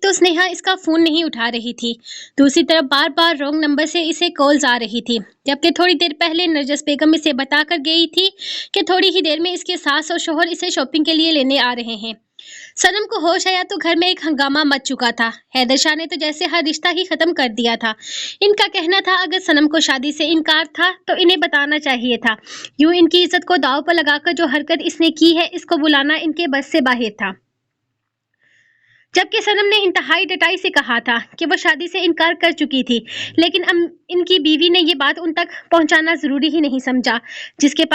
तो स्नेहा इसका फोन नहीं उठा रही थी। दूसरी तरफ बार बार रॉन्ग नंबर से इसे कॉल्स आ रही थी, जबकि थोड़ी देर पहले नरजस बेगम इसे बताकर गई थी कि थोड़ी ही देर में इसके सास और शोहर इसे शॉपिंग के लिए लेने आ रहे हैं। सनम को होश आया तो घर में एक हंगामा मच चुका था। हैदर शाह ने तो जैसे हर रिश्ता ही खत्म कर दिया था। इनका कहना था अगर सनम को शादी से इनकार था तो इन्हें बताना चाहिए था। यूं इनकी इज्जत को दांव पर लगाकर जो हरकत इसने की है, इसको बुलाना इनके बस से बाहर था। जबकि सनम ने इंतहाई डटाई से कहा था कि वो शादी से इनकार कर चुकी थी, लेकिन इनकी बीवी ने ये बात उन तक पहुंचाना जरूरी ही नहीं समझा, जिसके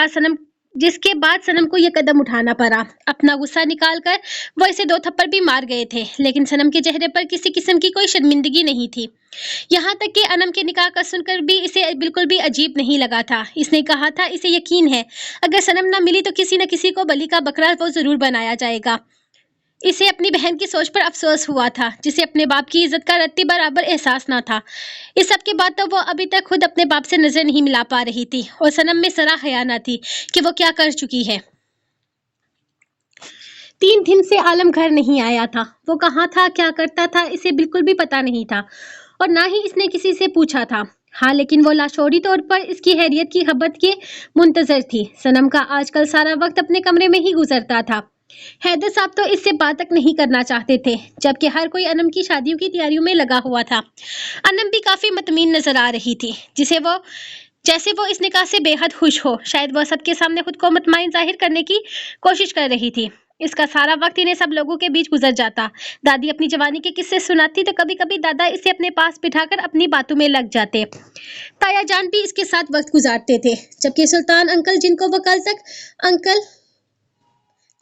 बाद सनम को यह कदम उठाना पड़ा। अपना गुस्सा निकालकर वो इसे 2 थप्पड़ भी मार गए थे, लेकिन सनम के चेहरे पर किसी किस्म की कोई शर्मिंदगी नहीं थी। यहाँ तक कि अनम के निकाह का सुनकर भी इसे बिल्कुल भी अजीब नहीं लगा था। इसने कहा था इसे यकीन है अगर सनम न मिली तो किसी न किसी को बलि का बकरा वो जरूर बनाया जाएगा। इसे अपनी बहन की सोच पर अफसोस हुआ था, जिसे अपने बाप की इज्जत का रत्ती बराबर एहसास न था। इस सब के बाद तो वो अभी तक खुद अपने बाप से नजर नहीं मिला पा रही थी और सनम में सरा हया न थी कि वो क्या कर चुकी है। 3 दिन से आलम घर नहीं आया था। वो कहाँ था, क्या करता था, इसे बिल्कुल भी पता नहीं था और ना ही इसने किसी से पूछा था। हाँ, लेकिन वो लाशौरी तौर पर इसकी हैरियत की खबर के मुंतजर थी। सनम का आजकल सारा वक्त अपने कमरे में ही गुजरता था। हैदर साहब तो इससे बात तक नहीं करना चाहते थे, जबकि हर कोई अनम की शादियों की तैयारियों में लगा हुआ था। अनम भी काफी मतमीन नजर आ रही थी, जैसे वो इस निकाह से बेहद खुश हो। शायद वो सबके सामने खुद को मुतमईन जाहिर करने की कोशिश कर रही थी। इसका सारा वक्त इन्हें सब लोगों के बीच गुजर जाता। दादी अपनी जवानी के किस्से सुनाती तो कभी कभी दादा इसे अपने पास बिठाकर अपनी बातों में लग जाते। ताया जान भी इसके साथ वक्त गुजारते थे, जबकि सुल्तान अंकल, जिनको वो कल तक अंकल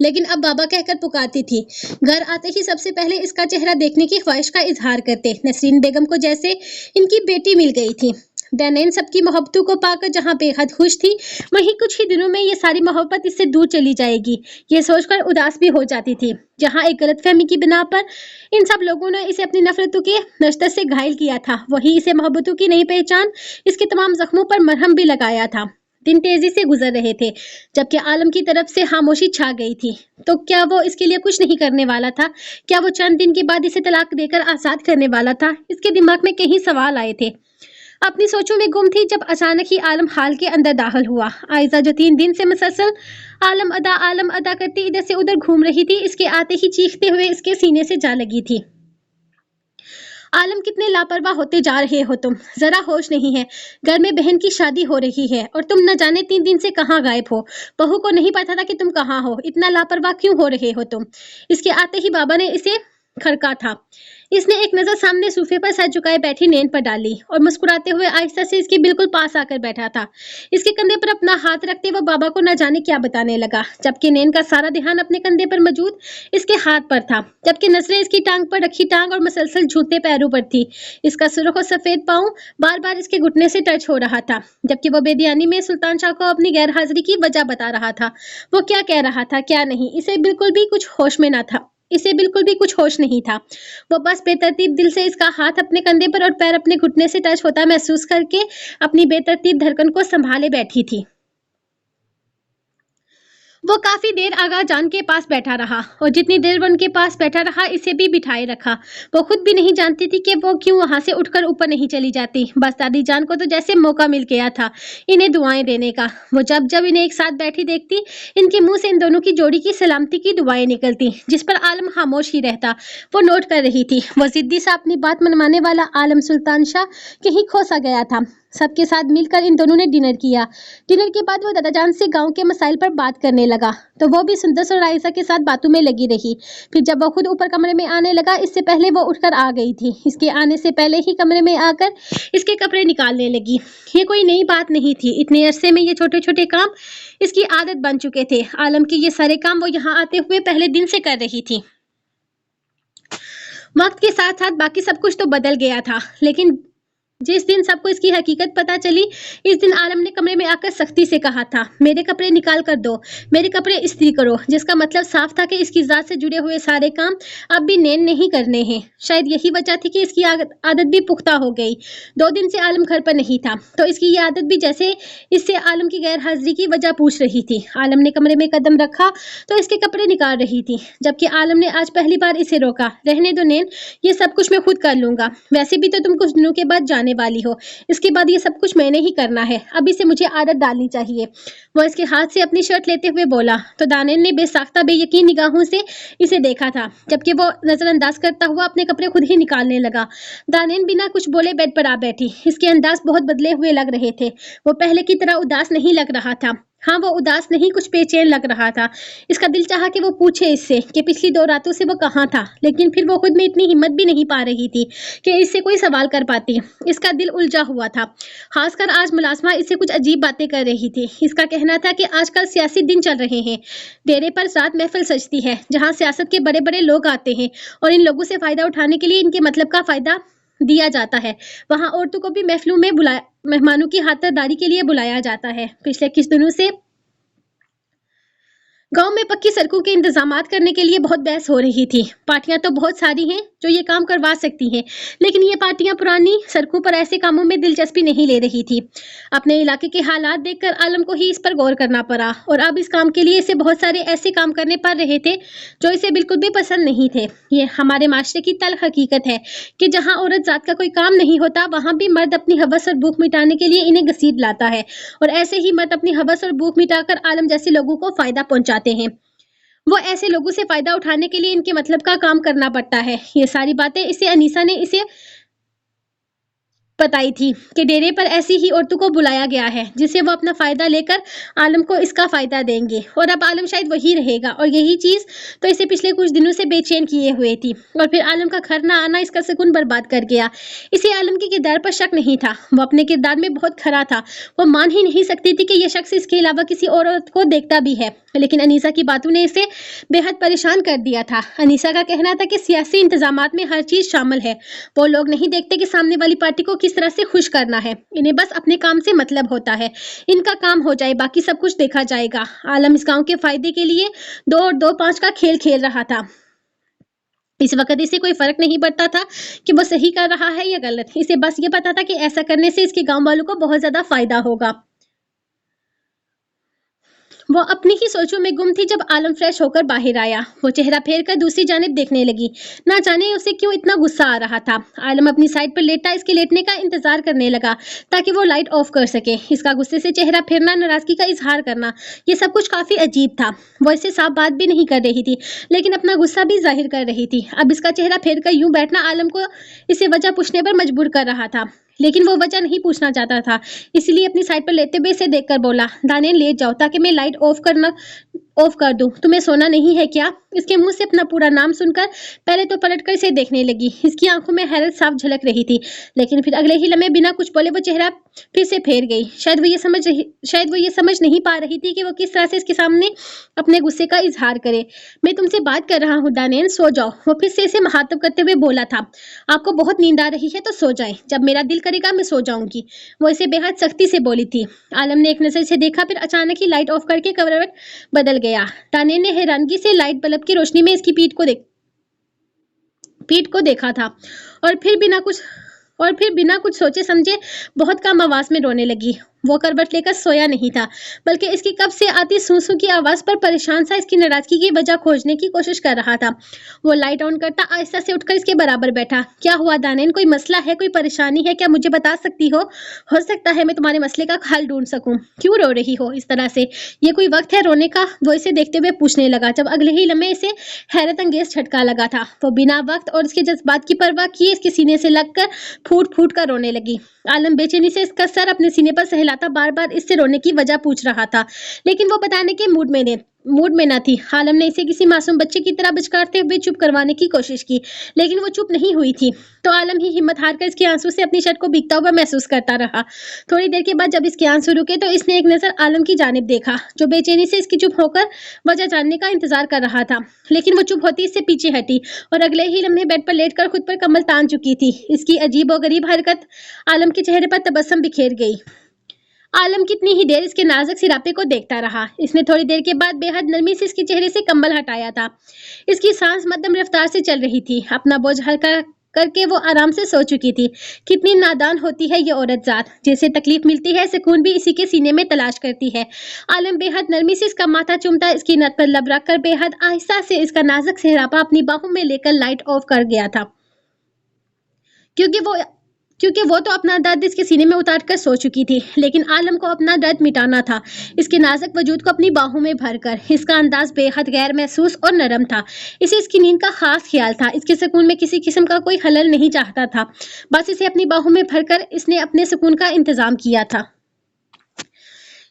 लेकिन अब बाबा कहकर पुकारती थी, घर आते ही सबसे पहले इसका चेहरा देखने की ख्वाहिश का इजहार करते। नसरीन बेगम को जैसे इनकी बेटी मिल गई थी। दैन सबकी मोहब्बतों को पाकर जहां बेहद खुश थी, वहीं कुछ ही दिनों में ये सारी मोहब्बत इससे दूर चली जाएगी, ये सोचकर उदास भी हो जाती थी। जहां एक गलतफहमी की बिना पर इन सब लोगों ने इसे अपनी नफरतों के नश्तर से घायल किया था, वहीं इसे मोहब्बतों की नई पहचान इसके तमाम जख्मों पर मरहम भी लगाया था। दिन तेजी से गुजर रहे थे, जबकि आलम की तरफ से खामोशी छा गई थी। तो क्या वो इसके लिए कुछ नहीं करने वाला था? क्या वो चंद दिन के बाद इसे तलाक देकर आजाद करने वाला था? इसके दिमाग में कई सवाल आए थे। अपनी सोचों में गुम थी जब अचानक ही आलम हाल के अंदर दाखिल हुआ। आयजा जो 3 दिन से मुसलसल आलम अदा करती इधर से उधर घूम रही थी, इसके आते ही चीखते हुए इसके सीने से जा लगी थी। आलम, कितने लापरवाह होते जा रहे हो तुम, जरा होश नहीं है। घर में बहन की शादी हो रही है और तुम न जाने 3 दिन से कहाँ गायब हो। बहू को नहीं पता था कि तुम कहाँ हो, इतना लापरवाह क्यों हो रहे हो तुम? इसके आते ही बाबा ने इसे खड़का था। इसने एक नजर सामने सोफे पर सर झुकाए बैठी नैन पर डाली और मुस्कुराते हुए आहिस्ता से इसके बिल्कुल पास आकर बैठा था। इसके कंधे पर अपना हाथ रखते वो बाबा को न जाने क्या बताने लगा, जबकि नैन का सारा ध्यान अपने कंधे पर मौजूद इसके हाथ पर था, जबकि नजरें इसकी टांग पर रखी टांग और मुसलसल झूठे पैरों पर थी। इसका सुर्ख और सफेद पाँव बार बार इसके घुटने से टच हो रहा था, जबकि वो बेदयानी में सुल्तान शाह को अपनी गैर हाजिरी की वजह बता रहा था। वो क्या कह रहा था क्या नहीं, इसे बिल्कुल भी कुछ होश नहीं था। वो बस बेतरतीब दिल से इसका हाथ अपने कंधे पर और पैर अपने घुटने से टच होता महसूस करके अपनी बेतरतीब धड़कन को संभाले बैठी थी। वो काफी देर आगा जान के पास बैठा रहा और जितनी देर वो उनके पास बैठा रहा इसे भी बिठाए रखा। वो खुद भी नहीं जानती थी कि वो क्यों वहां से उठकर ऊपर नहीं चली जाती। बस दादी जान को तो जैसे मौका मिल गया था इन्हें दुआएं देने का। वो जब जब इन्हें एक साथ बैठी देखती, इनके मुंह से इन दोनों की जोड़ी की सलामती की दुआएं निकलती, जिस पर आलम खामोश ही रहता। वो नोट कर रही थी। वो जिद्दी सा अपनी बात मनवाने वाला आलम सुल्तान शाह कहीं खो सा गया था। सबके साथ मिलकर इन दोनों ने डिनर किया। डिनर के बाद वो दादा जान से गांव के मसाइल पर बात करने लगा, तो वो भी सुंदर और राइसा के साथ बातों में लगी रही। फिर जब वो खुद ऊपर कमरे में आने लगा, इससे पहले वो उठकर आ गई थी। इसके आने से पहले ही कमरे में आकर इसके कपड़े निकालने लगी। ये कोई नई बात नहीं थी। इतने अरसे में ये छोटे छोटे काम इसकी आदत बन चुके थे। आलम के ये सारे काम वो यहाँ आते हुए पहले दिन से कर रही थी। वक्त के साथ साथ बाकी सब कुछ तो बदल गया था, लेकिन जिस दिन सबको इसकी हकीकत पता चली, इस दिन आलम ने कमरे में आकर सख्ती से कहा था, मेरे कपड़े निकाल कर दो, मेरे कपड़े इस्त्री करो, जिसका मतलब साफ था कि इसकी जात से जुड़े हुए सारे काम अब भी नैन नहीं करने हैं। शायद यही वजह थी कि इसकी आदत भी पुख्ता हो गई। 2 दिन से आलम घर पर नहीं था, तो इसकी ये आदत भी जैसे इससे आलम की गैर हाजिरी की वजह पूछ रही थी। आलम ने कमरे में कदम रखा तो इसके कपड़े निकाल रही थी, जबकि आलम ने आज पहली बार इसे रोका। रहने दो नैन, ये सब कुछ मैं खुद कर लूंगा, वैसे भी तो तुम कुछ दिनों के बाद जाने वाली हो, इसके बाद ये सब कुछ मैंने ही करना है, अभी से मुझे आदत डालनी चाहिए। वो इसके हाथ से अपनी शर्ट लेते हुए बोला, तो दानियल ने बेसाख्ता बेयकीन निगाहों से इसे देखा था, जबकि वो नजरअंदाज करता हुआ अपने कपड़े खुद ही निकालने लगा। दानियल बिना कुछ बोले बेड पर आ बैठी। इसके अंदाज बहुत बदले हुए लग रहे थे। वो पहले की तरह उदास नहीं लग रहा था। हाँ, वो उदास नहीं, कुछ बेचैन लग रहा था। इसका दिल चाहा कि वो पूछे इससे कि पिछली 2 रातों से वो कहाँ था, लेकिन फिर वो खुद में इतनी हिम्मत भी नहीं पा रही थी कि इससे कोई सवाल कर पाती। इसका दिल उलझा हुआ था। खासकर आज मुलाजमा इससे कुछ अजीब बातें कर रही थी। इसका कहना था कि आजकल सियासी दिन चल रहे हैं, डेरे पर रात महफिल सजती है जहाँ सियासत के बड़े बड़े लोग आते हैं और इन लोगों से फायदा उठाने के लिए इनके मतलब का फायदा दिया जाता है। वहाँ औरतों को भी महफिलों में मेहमानों की खातिरदारी के लिए बुलाया जाता है। पिछले कुछ दिनों से गांव में पक्की सड़कों के इंतजामात करने के लिए बहुत बहस हो रही थी। पार्टियां तो बहुत सारी हैं जो ये काम करवा सकती हैं, लेकिन ये पार्टियां पुरानी सड़कों पर ऐसे कामों में दिलचस्पी नहीं ले रही थी। अपने इलाके के हालात देखकर आलम को ही इस पर गौर करना पड़ा और अब इस काम के लिए इसे बहुत सारे ऐसे काम करने पड़ रहे थे जो इसे बिल्कुल भी पसंद नहीं थे। ये हमारे माशरे की तल्ख हकीकत है कि जहाँ औरत जात का कोई काम नहीं होता, वहाँ भी मर्द अपनी हवस और भूख मिटाने के लिए इन्हें घसीट लाता है, और ऐसे ही मर्द अपनी हवस और भूख मिटाकर आलम जैसे लोगों को फायदा पहुंचाते हैं। वो ऐसे लोगों से फायदा उठाने के लिए इनके मतलब का काम करना पड़ता है। ये सारी बातें इसे अनीसा ने इसे बताई थी कि डेरे पर ऐसी ही औरतों को बुलाया गया है जिससे वो अपना फायदा लेकर आलम को इसका फायदा देंगे, और अब आलम शायद वही रहेगा। और यही चीज तो इसे पिछले कुछ दिनों से बेचैन किए हुए थी। और फिर आलम का घर ना आना इसका सुकून बर्बाद कर गया। इसे आलम के किरदार पर शक नहीं था। वो अपने किरदार में बहुत खरा था। वो मान ही नहीं सकती थी कि यह शख्स इसके अलावा किसी और औरत को देखता भी है, लेकिन अनीसा की बातों ने इसे बेहद परेशान कर दिया था। अनीसा का कहना था कि सियासी इंतजामात में हर चीज शामिल है। वो लोग नहीं देखते कि सामने वाली पार्टी को किस तरह से खुश करना है। इन्हें बस अपने काम से मतलब होता है। इनका काम हो जाए, बाकी सब कुछ देखा जाएगा। आलम इस गांव के फायदे के लिए 2 और 2 5 का खेल खेल रहा था। इस वक्त इसे कोई फर्क नहीं पड़ता था कि वो सही कर रहा है या गलत। इसे बस ये पता था कि ऐसा करने से इसके गांव वालों को बहुत ज्यादा फायदा होगा। वो अपनी ही सोचों में गुम थी जब आलम फ्रेश होकर बाहर आया। वो चेहरा फेर कर दूसरी जानिब देखने लगी। ना जाने उसे क्यों इतना गुस्सा आ रहा था। आलम अपनी साइड पर लेटा इसके लेटने का इंतजार करने लगा ताकि वो लाइट ऑफ कर सके। इसका गुस्से से चेहरा फेरना, नाराजगी का इजहार करना, ये सब कुछ काफी अजीब था। वो इससे साफ बात भी नहीं कर रही थी, लेकिन अपना गुस्सा भी जाहिर कर रही थी। अब इसका चेहरा फेर कर यूं बैठना आलम को इसे वजह पूछने पर मजबूर कर रहा था, लेकिन वो वजह नहीं पूछना चाहता था। इसलिए अपनी साइड पर लेते हुए इसे देखकर बोला, दानियल लेट जाओ ताकि मैं लाइट ऑफ कर दूं। तुम्हें सोना नहीं है क्या? इसके मुंह से अपना पूरा नाम सुनकर पहले तो पलटकर इसे देखने लगी। इसकी आंखों में हैरत साफ झलक रही थी, लेकिन फिर अगले ही लम्हे बिना कुछ बोले वो चेहरा फिर से फेर गई। शायद वो ये समझ नहीं पा रही थी कि वो किस तरह से इसके सामने अपने गुस्से का इजहार करे। मैं तुमसे बात कर रहा हूँ दानियल, सो जाओ। वो फिर से इसे मुखातब करते हुए बोला था, आपको बहुत नींद आ रही है तो सो जाए, जब मेरा दिल करेगा मैं सो जाऊंगी। वो इसे बेहद सख्ती से बोली थी। आलम ने एक नजर से देखा, फिर अचानक ही लाइट ऑफ करके करवट बदल गया। दानियल ने हैरानगी से लाइट बल्ब की रोशनी में इसकी पीठ को देखा था और फिर बिना कुछ सोचे समझे बहुत कम आवाज में रोने लगी। वो करवट लेकर सोया नहीं था, बल्कि इसकी कब से आती सूसू की आवाज पर परेशान सा इसकी नाराजगी की वजह खोजने की कोशिश कर रहा था। वो लाइट ऑन करता आहिस्ता से उठकर इसके बराबर बैठा। क्या हुआ दानियल, कोई मसला है, कोई परेशानी है क्या? मुझे बता सकती हो सकता है मैं तुम्हारे मसले का हल ढूंढ सकूं। क्यों रो रही हो इस तरह से? ये कोई वक्त है रोने का? वो इसे देखते हुए पूछने लगा, जब अगले ही लम्हे इसे हैरत अंगेज झटका लगा था। वो बिना वक्त और इसके जज्बात की परवाह किए इसके सीने से लगकर फूट फूट कर रोने लगी। आलम बेचैनी से इसका सर अपने सीने पर सहलाता बार बार इससे रोने की वजह पूछ रहा था, लेकिन वो बताने के मूड में मूड में न थी। आलम ने इसे किसी मासूम बच्चे की तरह बचकाते हुए चुप करवाने की कोशिश की, लेकिन वो चुप नहीं हुई थी। तो आलम ही हिम्मत हारकर इसके आंसू से अपनी शर्ट को भीगता हुआ महसूस करता रहा। थोड़ी देर के बाद जब इसके आंसू रुके तो इसने एक नजर आलम की जानिब देखा, जो बेचैनी से इसकी चुप होकर वजह जानने का इंतजार कर रहा था। लेकिन वो चुप होती इससे पीछे हटी और अगले ही लम्हे बेड पर लेटकर खुद पर कम्बल तान चुकी थी। इसकी अजीब और गरीब हरकत आलम के चेहरे पर तबस्सुम बिखेर गई। आलम कितनी ही देर इसके नाजुक सिरापे को देखता रहा। इसने थोड़ी देर के बाद बेहद नरमी से इसके चेहरे से कंबल हटाया था। इसकी सांस मध्यम रफ्तार से चल रही थी। अपना बोझ हल्का करके वो आराम से सो चुकी थी। कितनी नादान होती है ये औरत जात, जिसे तकलीफ मिलती है सुकून भी इसी के सीने में तलाश करती है। आलम बेहद नरमी से इसका माथा चूमता इसकी नथ पर लब रखकर बेहद आहिस्ता से इसका नाजुक सिरापा अपनी बाहों में लेकर लाइट ऑफ कर गया था, क्योंकि वो तो अपना दर्द इसके सीने में उतार कर सो चुकी थी। लेकिन आलम को अपना दर्द मिटाना था, इसके नाजुक वजूद को अपनी बाहों में भरकर। इसका अंदाज बेहद गैर महसूस और नरम था। इसे इसकी नींद का खास ख्याल था। इसके सुकून में किसी किस्म का कोई खलल नहीं चाहता था। बस इसे अपनी बाहों में भरकर इसने अपने सुकून का इंतजाम किया था।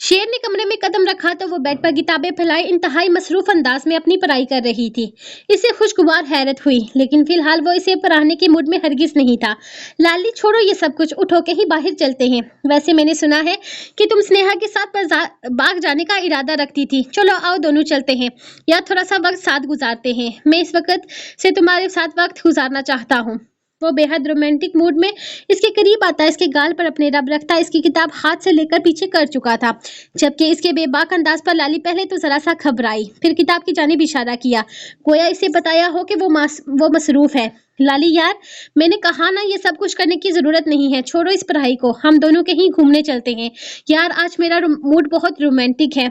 शेर ने कमरे में कदम रखा तो वो बेड पर किताबें फैलाए इंतहाई मसरूफ अंदाज में अपनी पढ़ाई कर रही थी। इसे खुशगवार हैरत हुई, लेकिन फिलहाल वो इसे पढ़ाने के मूड में हरगिज नहीं था। लाली छोड़ो ये सब कुछ, उठो कहीं बाहर चलते हैं। वैसे मैंने सुना है कि तुम स्नेहा के साथ बाग जाने का इरादा रखती थी। चलो आओ दोनों चलते हैं, या थोड़ा सा वक्त साथ गुजारते हैं। मैं इस वक्त से तुम्हारे साथ वक्त गुजारना चाहता हूँ। वो बेहद रोमांटिक मूड में इसके करीब आता, इसके गाल पर अपने रब रखता, इसकी किताब हाथ से लेकर पीछे कर चुका था। जबकि इसके बेबाक अंदाज पर लाली पहले तो जरा सा घबराई, फिर किताब की जानिब इशारा किया, गोया इसे बताया हो कि वो मसरूफ है। लाली यार, मैंने कहा ना ये सब कुछ करने की जरूरत नहीं है। छोड़ो इस पढ़ाई को, हम दोनों कहीं घूमने चलते हैं। यार आज मेरा मूड बहुत रोमांटिक है।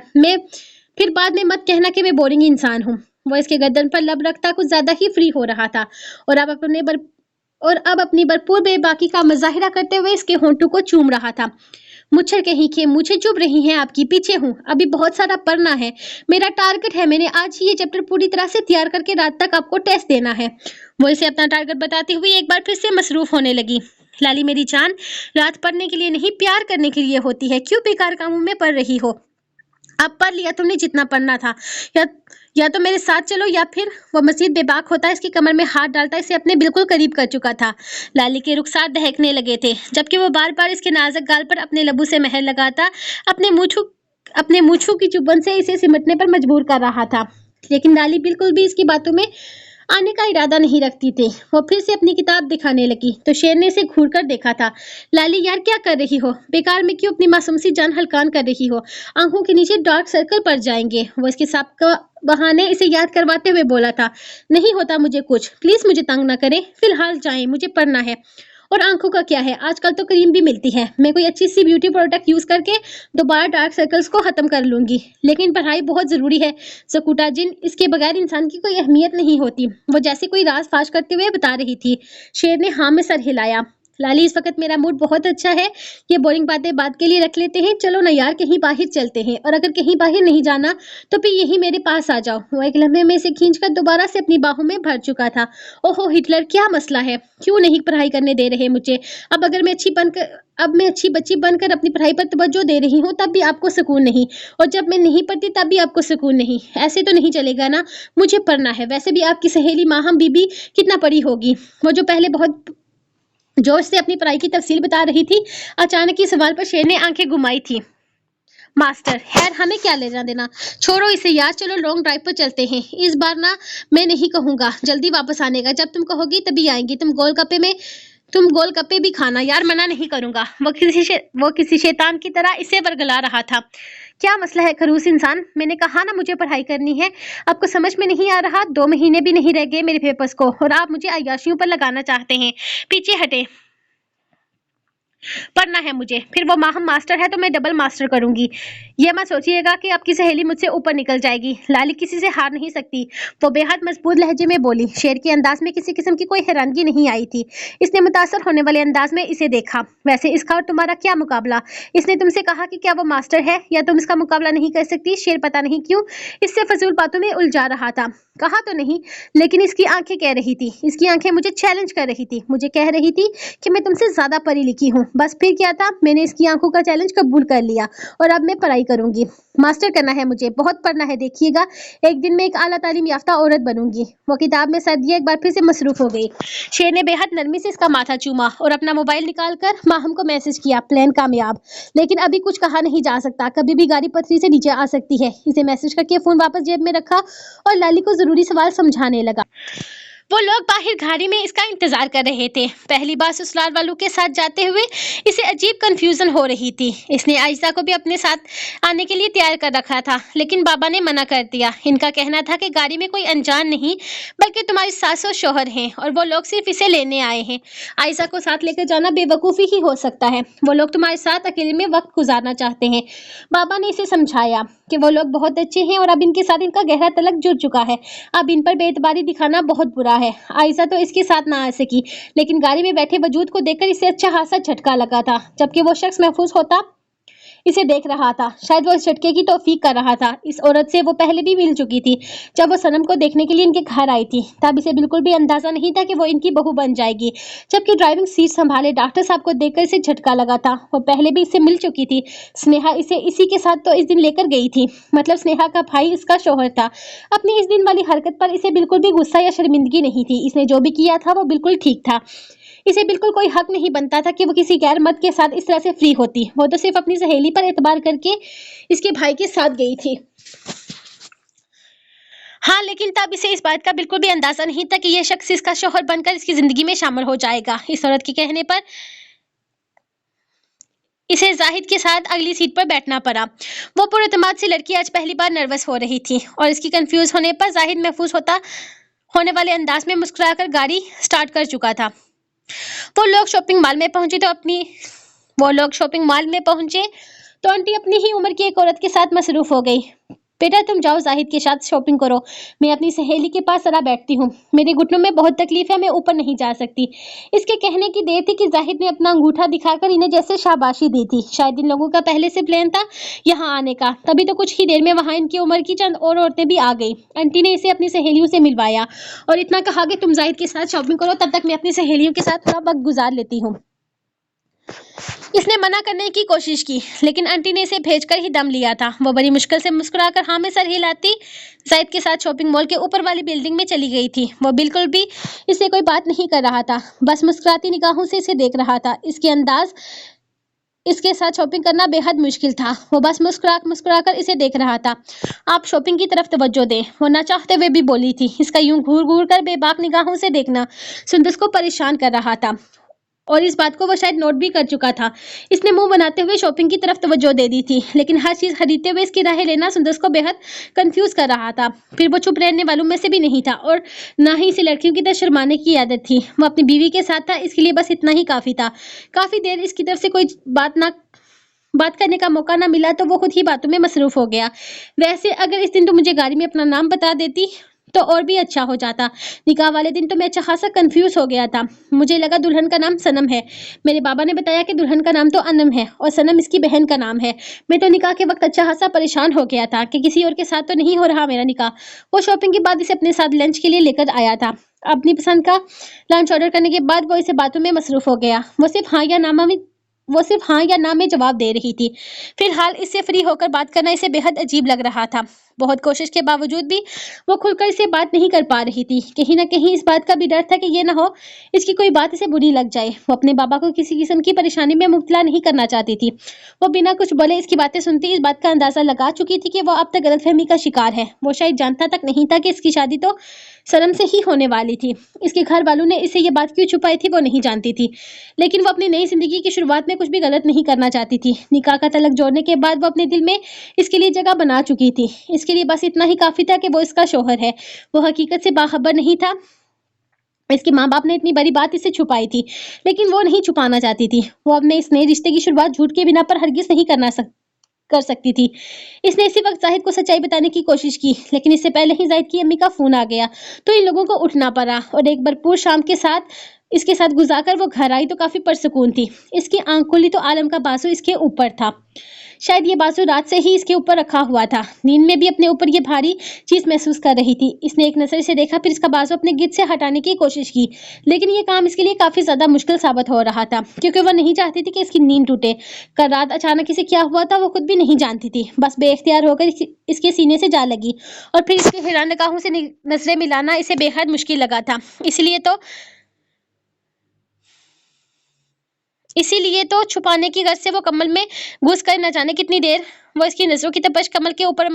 फिर बाद में मत कहना कि मैं बोरिंग इंसान हूँ। वो इसके गर्दन पर लब रखता कुछ ज्यादा ही फ्री हो रहा था और अब अपनी भरपूर बेबाकी का मुजाहिरा करते हुए इसके होंठों को चूम रहा था। मुच्छर कहीं के, मुझे चुभ रही हैं आपकी, पीछे हूँ, अभी बहुत सारा पढ़ना है। मेरा टारगेट है, मैंने आज ही ये चैप्टर पूरी तरह से तैयार करके रात तक आपको टेस्ट देना है। वो इसे अपना टारगेट बताते हुए एक बार फिर से मसरूफ होने लगी। लाली मेरी जान, रात पढ़ने के लिए नहीं प्यार करने के लिए होती है। क्यों बेकार कामों में पढ़ रही हो? अब पढ़ लिया तुमने जितना पढ़ना था, या तो मेरे साथ चलो या फिर। वो मजीद बेबाक होता इसकी कमर में हाथ डालता इसे अपने बिल्कुल करीब कर चुका था। लाली के रुखसार दहकने लगे थे, जबकि वो बार बार इसके नाजुक गाल पर अपने लबू से महर लगाता अपने मूंछों की चुभन से इसे सिमटने पर मजबूर कर रहा था। लेकिन लाली बिल्कुल भी इसकी बातों में आने का इरादा नहीं रखती थी। वो फिर से अपनी किताब दिखाने लगी तो शेर ने इसे घूर कर देखा था। लाली यार क्या कर रही हो? बेकार में क्यों अपनी मासूम सी जान हल्कान कर रही हो? आंखों के नीचे डार्क सर्कल पड़ जाएंगे। वो इसके सबका बहाने इसे याद करवाते हुए बोला था, नहीं होता मुझे कुछ, प्लीज मुझे तंग ना करें, फिलहाल जाएं, मुझे पढ़ना है। और आंखों का क्या है, आजकल तो क्रीम भी मिलती है, मैं कोई अच्छी सी ब्यूटी प्रोडक्ट यूज करके दोबारा डार्क सर्कल्स को खत्म कर लूंगी। लेकिन पढ़ाई बहुत जरूरी है सकूटा जिन, इसके बगैर इंसान की कोई अहमियत नहीं होती। वो जैसे कोई राज फाश करते हुए बता रही थी। शेर ने हाँ में सर हिलाया। लाली इस वक्त मेरा मूड बहुत अच्छा है, ये बोरिंग बातें बात के लिए रख लेते हैं। चलो ना यार कहीं बाहर चलते हैं, और अगर कहीं बाहर नहीं जाना तो फिर यही मेरे पास आ जाओ। वो एक लम्हे में इसे खींचकर दोबारा से अपनी बाहों में भर चुका था। ओहो हिटलर, क्या मसला है? क्यों नहीं पढ़ाई करने दे रहे मुझे? अब मैं अच्छी बच्ची बनकर अपनी पढ़ाई पर तवज्जो दे रही हूँ तब भी आपको सुकून नहीं, और जब मैं नहीं पढ़ती तब भी आपको सुकून नहीं। ऐसे तो नहीं चलेगा ना, मुझे पढ़ना है। वैसे भी आपकी सहेली माहम बीबी कितना पढ़ी होगी? वो जो पहले बहुत जोश से अपनी पढ़ाई की तफसील बता रही थी, अचानक ही सवाल पर शेर ने आंखें घुमाई थी। मास्टर, खैर हमें क्या लेना देना, छोड़ो इसे यार, चलो लॉन्ग ड्राइव पर चलते हैं। इस बार ना मैं नहीं कहूँगा जल्दी वापस आने का, जब तुम कहोगी तभी आएंगी। तुम गोलगप्पे भी खाना यार, मना नहीं करूंगा। वो किसी शैतान की तरह इसे वरगला रहा था। क्या मसला है खरूस इंसान, मैंने कहा ना मुझे पढ़ाई करनी है, आपको समझ में नहीं आ रहा? 2 महीने भी नहीं रह गए मेरे पेपर्स को और आप मुझे अय्याशियों पर लगाना चाहते हैं। पीछे हटे, पढ़ना है मुझे। फिर वो माहम मास्टर है तो मैं डबल मास्टर करूंगी। ये मत सोचिएगा कि आपकी सहेली मुझसे ऊपर निकल जाएगी। लाली किसी से हार नहीं सकती, वो बेहद मजबूत लहजे में बोली। शेर के अंदाज में किसी किस्म की कोई हैरानगी नहीं आई थी। इसने मुतासर होने वाले अंदाज में इसे देखा। वैसे इसका और तुम्हारा क्या मुकाबला? इसने तुमसे कहा कि क्या वो मास्टर है या तुम इसका मुकाबला नहीं कर सकती? शेर पता नहीं क्यों इससे फजूल बातों में उलझा रहा था। कहा तो नहीं, लेकिन इसकी आंखें कह रही थी, इसकी आंखें मुझे चैलेंज कर रही थी, मुझे कह रही थी कि मैं तुमसे ज्यादा पढ़ी लिखी हूँ। बस फिर क्या था, मैंने इसकी आंखों का चैलेंज कबूल कर लिया और अब मैं पढ़ाई करूंगी। मास्टर करना है मुझे, बहुत पढ़ना है, देखिएगा एक दिन मैं एक आला तालीम याफ्ता औरत बनूंगी। वो किताब में सर दिया, एक बार फिर से मसरूफ हो गई। शेर ने बेहद नरमी से इसका माथा चूमा और अपना मोबाइल निकालकर माहम को मैसेज किया, प्लान कामयाब। लेकिन अभी कुछ कहा नहीं जा सकता, कभी भी गाड़ी पटरी से नीचे आ सकती है। इसे मैसेज करके फोन वापस जेब में रखा और लाली को जरूरी सवाल समझाने लगा। वो लोग बाहर गाड़ी में इसका इंतजार कर रहे थे। पहली बार ससुराल वालों के साथ जाते हुए इसे अजीब कंफ्यूजन हो रही थी। इसने आयशा को भी अपने साथ आने के लिए तैयार कर रखा था, लेकिन बाबा ने मना कर दिया। इनका कहना था कि गाड़ी में कोई अनजान नहीं बल्कि तुम्हारी सास और शौहर हैं और वो लोग सिर्फ इसे लेने आए हैं। आयशा को साथ लेकर जाना बेवकूफ़ी ही हो सकता है। वो लोग तुम्हारे साथ अकेले में वक्त गुजारना चाहते हैं। बाबा ने इसे समझाया कि वो लोग बहुत अच्छे हैं और अब इनके साथ इनका गहरा तलक जुड़ चुका है। अब इन पर बेइतबारी दिखाना बहुत बुरा है। आयशा तो इसके साथ ना आ सकी, लेकिन गाड़ी में बैठे वजूद को देखकर इसे अच्छा खासा झटका लगा था। जबकि वो शख्स महफूज होता इसे देख रहा था, शायद वो इस झटके की तौफीक कर रहा था। इस औरत से वो पहले भी मिल चुकी थी, जब वो सनम को देखने के लिए इनके घर आई थी। तब इसे बिल्कुल भी अंदाजा नहीं था कि वो इनकी बहू बन जाएगी। जबकि ड्राइविंग सीट संभाले डॉक्टर साहब को देखकर इसे झटका लगा था। वो पहले भी इससे मिल चुकी थी। स्नेहा इसे इसी के साथ तो इस दिन लेकर गई थी, मतलब स्नेहा का भाई इसका शौहर था। अपनी इस दिन वाली हरकत पर इसे बिल्कुल भी गुस्सा या शर्मिंदगी नहीं थी। इसने जो भी किया था वो बिल्कुल ठीक था। इसे बिल्कुल कोई हक नहीं बनता था कि वो किसी गैर मर्द के साथ इस तरह से फ्री होती। वो तो सिर्फ अपनी सहेली पर एतबार करके इसके भाई के साथ गई थी। हाँ, लेकिन तब इसे इस बात का बिल्कुल भी अंदाजा नहीं था कि यह शख्स इसका शौहर बनकर इसकी जिंदगी में शामिल हो जाएगा। इस औरत के कहने पर इसे जाहिद के साथ अगली सीट पर बैठना पड़ा। वो पुरएतमाद से लड़की आज पहली बार नर्वस हो रही थी और इसकी कंफ्यूज होने पर जाहिद महफूज होने वाले अंदाज में मुस्कुराकर गाड़ी स्टार्ट कर चुका था। वो लोग शॉपिंग मॉल में पहुंचे तो आंटी अपनी ही उम्र की एक औरत के साथ मसरूफ हो गई। बेटा तुम जाओ जाहिद के साथ शॉपिंग करो, मैं अपनी सहेली के पास जरा बैठती हूँ। मेरे घुटनों में बहुत तकलीफ है, मैं ऊपर नहीं जा सकती। इसके कहने की देर थी कि जाहिद ने अपना अंगूठा दिखाकर इन्हें जैसे शाबाशी दी थी। शायद इन लोगों का पहले से प्लान था यहाँ आने का। तभी तो कुछ ही देर में वहाँ इनकी उम्र की चंद और औरतें भी आ गई। आंटी ने इसे अपनी सहेलियों से मिलवाया और इतना कहा कि तुम जाहिद के साथ शॉपिंग करो, तब तक मैं अपनी सहेलियों के साथ थोड़ा वक्त गुजार लेती हूँ। इसने मना करने की कोशिश की, लेकिन आंटी ने इसे भेजकर ही दम लिया था। वो बड़ी मुश्किल से मुस्कुराकर हाँ में सर हिलाती जाहिद के साथ शॉपिंग मॉल के ऊपर वाली बिल्डिंग में चली गई थी। वो बिल्कुल भी इससे कोई बात नहीं कर रहा था, बस मुस्कुराती निगाहों से इसे देख रहा था। इसके साथ शॉपिंग करना बेहद मुश्किल था। वो बस मुस्कुरा कर इसे देख रहा था। आप शॉपिंग की तरफ तवज्जो दें, वो ना चाहते हुए भी बोली थी। इसका यूं घूर घूर कर बेबाक निगाहों से देखना सुंदस को परेशान कर रहा था और इस बात को वो शायद नोट भी कर चुका था। इसने मुंह बनाते हुए शॉपिंग की तरफ तवज्जो दे दी थी, लेकिन हर चीज खरीदते हुए इसकी राहें लेना सुंदस को बेहद कंफ्यूज कर रहा था। फिर वो चुप रहने वालों में से भी नहीं था और ना ही इसे लड़कियों की तरह शर्माने की आदत थी। वो अपनी बीवी के साथ था, इसके लिए बस इतना ही काफी था। काफी देर इसकी तरफ से कोई बात करने का मौका ना मिला तो वो खुद ही बातों में मसरूफ हो गया। वैसे अगर इस दिन तो मुझे गाड़ी में अपना नाम बता देती तो और भी अच्छा हो जाता। निकाह वाले दिन तो मैं अच्छा खासा कंफ्यूज हो गया था। मुझे लगा दुल्हन का नाम सनम है। मेरे बाबा ने बताया कि दुल्हन का नाम तो अनम है और सनम इसकी बहन का नाम है। मैं तो निकाह के वक्त अच्छा खासा परेशान हो गया था कि किसी और के साथ तो नहीं हो रहा मेरा निकाह। वो शॉपिंग के बाद इसे अपने साथ लंच के लिए लेकर आया था। अपनी पसंद का लंच ऑर्डर करने के बाद वो इसे बातों में मसरूफ हो गया। वो सिर्फ हाँ या ना में जवाब दे रही थी। फिलहाल इससे फ्री होकर बात करना इसे बेहद अजीब लग रहा था। बहुत कोशिश के बावजूद भी वो खुलकर इसे बात नहीं कर पा रही थी। कहीं ना कहीं इस बात का भी डर था कि ये ना हो इसकी कोई बात इसे बुरी लग जाए। वो अपने बाबा को किसी किस्म की परेशानी में मुब्तला नहीं करना चाहती थी। वो बिना कुछ बोले इसकी बातें सुनती इस बात का अंदाजा लगा चुकी थी कि वो अब तक गलतफहमी का शिकार है। वो शायद जानता तक नहीं था कि इसकी शादी तो सनम से ही होने वाली थी। इसके घर वालों ने इसे ये बात क्यों छुपाई थी वो नहीं जानती थी, लेकिन वो अपनी नई जिंदगी की शुरुआत में कुछ भी गलत नहीं करना चाहती थी। निकाह का तलक जोड़ने के बाद वो अपने दिल में इसके लिए जगह बना चुकी थी। इसके लिए बस इतना ही काफी था कि वो इसका शौहर है। वो हकीकत से बाखबर नहीं था। इसके माँ बाप ने इतनी बड़ी बात इससे छुपाई थी, लेकिन वो नहीं छुपाना चाहती थी। वो अपने इस नए रिश्ते की शुरुआत झूठ के बिना पर हरगिज नहीं कर सकती थी। इसने इसी वक्त जाहिद को सच्चाई बताने की कोशिश की, लेकिन इससे पहले ही जाहिद की अम्मी का फोन आ गया तो इन लोगों को उठना पड़ा और एक भरपूर शाम के साथ اس کے ساتھ گزار کر وہ گھر آئی تو کافی پرسکون تھی۔ اس کی آنکھ کھلی تو عالم کا بازو اس کے اوپر تھا۔ شاید یہ بازو رات سے ہی اس کے اوپر رکھا ہوا تھا۔ نیند میں بھی اپنے اوپر یہ بھاری چیز محسوس کر رہی تھی۔ اس نے ایک نظر سے دیکھا، پھر اس کا بازو اپنے گرد سے ہٹانے کی کوشش کی، لیکن یہ کام اس کے لیے کافی زیادہ مشکل ثابت ہو رہا تھا، کیونکہ وہ نہیں چاہتی تھی کہ اس کی نیند ٹوٹے۔ کل رات اچانک اسے کیا ہوا تھا وہ خود بھی نہیں جانتی تھی، بس بے اختیار ہو کر اس کے سینے سے جا لگی، اور پھر اس کے حیران نگاہوں سے نظریں ملانا اسے بے حد مشکل لگا تھا۔ اسی لیے تو چھپانے کی غرض سے وہ کمل میں گھس کر نہ جانے کتنی دیر وہ اس کی نظروں کی تپش کمل کے اوپر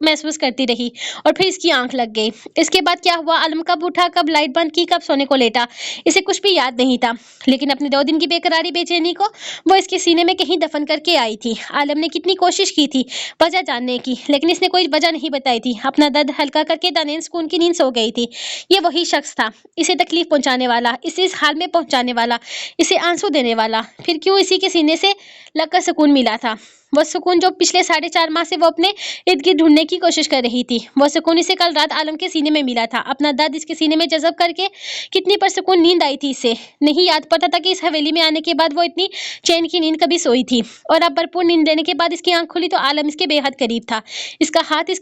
محسوس کرتی رہی، اور پھر اس کی آنکھ لگ گئی۔ اس کے بعد کیا ہوا، عالم کب اٹھا، کب لائٹ بند کی، کب سونے کو لیٹا، اسے کچھ بھی یاد نہیں تھا، لیکن اپنے 2 دن کی بے قراری بے چینی کو وہ اس کے سینے میں کہیں دفن کر کے آئی تھی۔ عالم نے کتنی کوشش کی تھی وجہ جاننے کی، لیکن اس نے کوئی وجہ نہیں بتائی تھی۔ اپنا درد ہلکا کر کے دانین سکون کی نیند سو گئی تھی۔ یہ وہی شخص تھا، اسے تکلیف پہنچانے والا، اسے اس حال میں پہنچانے والا، اسے آنسو دینے والا، پھر کیوں اسی کے سینے سے لگ کر سکون ملا تھا، وہ سکون جو پچھلے 4.5 ماہ سے وہ اپنے ارد گرد ڈھونڈنے کی کوشش کر رہی تھی۔ وہ سکون اسے کل رات عالم کے سینے میں ملا تھا۔ اپنا درد اس کے سینے میں جذب کر کے کتنی پرسکون نیند آئی تھی اسے، نہیں یاد پڑتا تھا کہ اس حویلی میں آنے کے بعد وہ اتنی چین کی نیند کبھی سوئی تھی، اور اب بھرپور نیند لینے کے بعد اس کی آنکھ کھلی تو عالم اس کے بے حد قریب تھا۔ اس کا ہاتھ اس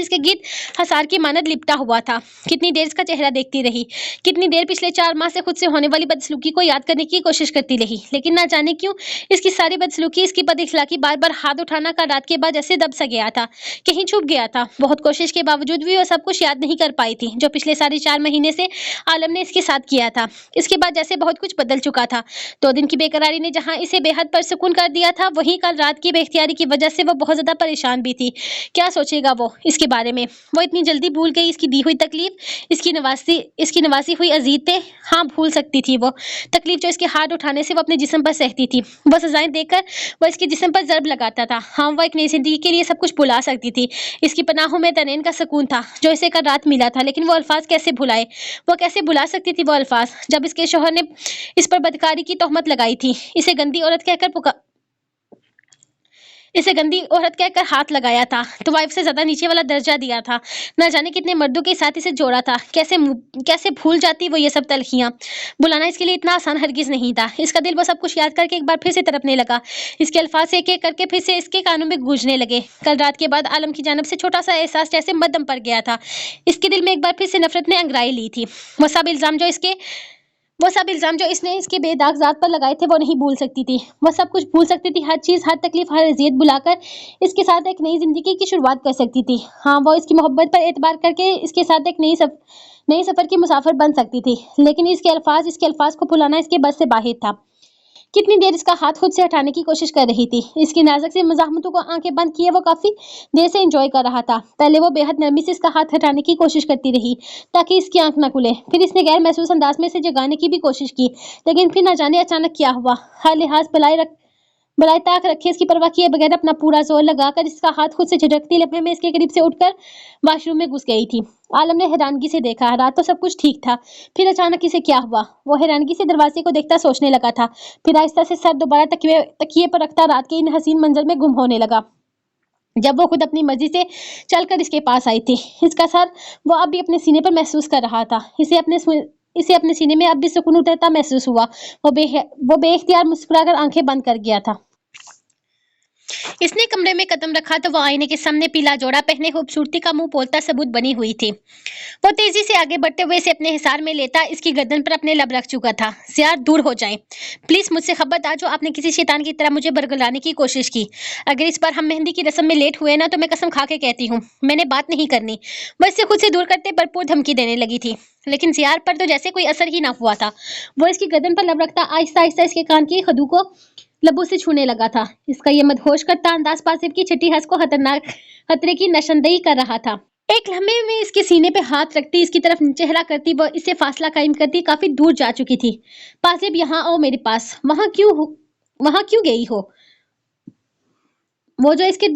کے گرد حصار کی مانند لپٹا ہوا تھا۔ کتنی دیر اس کا چہرہ دیکھتی رہی، کتنی دیر پچھلے 4 ماہ سے خود سے ہونے والی بدسلوکی کو یاد کرنے کی کوشش کرتی رہی، لیکن نہ جانے کیوں اس کی ساری بدسلوکی، اس کی بد اخلاقی، بار بار ہاتھ اٹھانا کل رات کے بعد جیسے دب سا گیا تھا، کہیں چھپ گیا تھا۔ بہت کوشش کے باوجود بھی وہ سب کچھ یاد نہیں کر پائی تھی جو پچھلے 4.5 مہینے سے عالم نے اس کے ساتھ کیا تھا۔ اس کے بعد جیسے بہت کچھ بدل چکا تھا۔ 2 دن کی بے قراری نے جہاں اسے بے حد پرسکون کر دیا تھا، وہیں کل رات کی بے اختیاری کی وجہ سے وہ بہت زیادہ پریشان بھی تھی۔ کیا سوچے گا وہ اس کے بارے میں؟ وہ اتنی جلدی بھول گئی اس کی دی ہوئی تکلیف، اس کی نوازی ہوئی اذیتیں۔ ہاں، بھول سکتی تھی وہ تکلیف جو اس کے ہاتھ اٹھانے سے وہ اپنے جسم پر سہتی تھی، وہ سزائیں دیکھ کر وہ اس کے جسم پر ضرب لگاتا تھا۔ ہاں، وہ ایک نئی زندگی کے لیے سب کچھ بھلا سکتی تھی۔ اس کی پناہوں میں تنین کا سکون تھا جو اسے کل رات ملا تھا، لیکن وہ الفاظ کیسے بھلائے؟ وہ کیسے بھلا سکتی تھی وہ الفاظ جب اس کے شوہر نے اس پر بدکاری کی تہمت لگائی تھی، اسے گندی عورت کہہ کر ہاتھ لگایا تھا، طوائف سے زیادہ نیچے والا درجہ دیا تھا، نہ جانے کتنے مردوں کے ساتھ اسے جوڑا تھا۔ کیسے بھول جاتی وہ یہ سب تلخیاں؟ بلانا اس کے لیے اتنا آسان ہرگز نہیں تھا۔ اس کا دل وہ سب کچھ یاد کر کے ایک بار پھر سے تڑپنے لگا۔ اس کے الفاظ ایک ایک کر کے پھر سے اس کے کانوں میں گونجنے لگے۔ کل رات کے بعد عالم کی جانب سے چھوٹا سا احساس جیسے مدھم پڑ گیا تھا۔ اس کے دل میں ایک بار پھر سے نفرت نے انگڑائی لی تھی۔ وہ سب الزام جو اس نے اس کے بے داغ ذات پر لگائے تھے وہ نہیں بھول سکتی تھی۔ وہ سب کچھ بھول سکتی تھی، ہر چیز، ہر تکلیف، ہر اذیت بھلا کر اس کے ساتھ ایک نئی زندگی کی شروعات کر سکتی تھی۔ ہاں، وہ اس کی محبت پر اعتبار کر کے اس کے ساتھ ایک نئی سفر کی مسافر بن سکتی تھی، لیکن اس کے الفاظ کو بھلانا اس کے بس سے باہر تھا۔ کتنی دیر اس کا ہاتھ خود سے ہٹانے کی کوشش کر رہی تھی۔ اس کی نازک سی مزاحمتوں کو آنکھیں بند کیے وہ کافی دیر سے انجوائے کر رہا تھا۔ پہلے وہ بے حد نرمی سے اس کا ہاتھ ہٹانے کی کوشش کرتی رہی تاکہ اس کی آنکھ نہ کھلے، پھر اس نے غیر محسوس انداز میں اسے جگانے کی بھی کوشش کی، لیکن پھر نہ جانے اچانک کیا ہوا، ہر لحاظ بلائے طاق رکھے اس کی پرواہ کیے بغیر اپنا پورا زور لگا کر اس کا ہاتھ خود سے جھٹکتی لمحے میں اس کے قریب سے اٹھ کر واش روم میں گھس گئی تھی۔ عالم نے حیرانگی سے دیکھا، رات تو سب کچھ ٹھیک تھا، پھر اچانک اسے کیا ہوا؟ وہ حیرانگی سے دروازے کو دیکھتا سوچنے لگا تھا، پھر آہستہ سے سر دوبارہ تکیے پر رکھتا رات کے ان حسین منظر میں گم ہونے لگا جب وہ خود اپنی مرضی سے چل کر اس کے پاس آئی تھی۔ اس کا سر وہ اب بھی اپنے سینے پر محسوس کر رہا تھا، اسے اپنے سینے میں اب بھی سکون اترتا محسوس ہوا۔ وہ بے اختیار مسکرا کر آنکھیں بند کر گیا تھا۔ اس نے کمرے میں قدم رکھا تو وہ آئینے کے سامنے پیلا جوڑا پہنے خوبصورتی کا منہ پولتا ثبوت بنی ہوئی تھی۔ وہ تیزی سے آگے بڑھتے ہوئے اسے اپنے حصار میں لیتا اس کی گردن پر اپنے لب رکھ چکا تھا۔ زیار، دور ہو جائیں پلیز، مجھ سے خبردار جو آپ نے کسی شیطان کی طرح مجھے برگلانے کی کوشش کی۔ اگر اس بار ہم مہندی کی رسم میں لیٹ ہوئے نا تو میں قسم کھا کے کہتی ہوں میں نے بات نہیں کرنی۔ وہ اس سے خود سے دور کرتے بھرپور دھمکی دینے لگی تھی، لیکن زیار پر تو جیسے کوئی اثر ہی نہ ہوا تھا۔ وہ اس کی گردن پر لب رکھتا آہستہ آہستہ اس کے کان کی خدو کو لبوں سے چھونے لگا تھا۔ اس کا یہ مدہوش کرتا انداز پاسب کی چھٹی ہنس کو خطرے کی نشاندہی کر رہا تھا۔ ایک لمحے میں اس کے سینے پہ ہاتھ رکھتی، اس کی طرف چہرہ کرتی، وہ اس سے فاصلہ قائم کرتی کافی دور جا چکی تھی۔ پاسب، یہاں آؤ میرے پاس۔ وہاں کیوں گئی ہو؟ وہ جو اس کے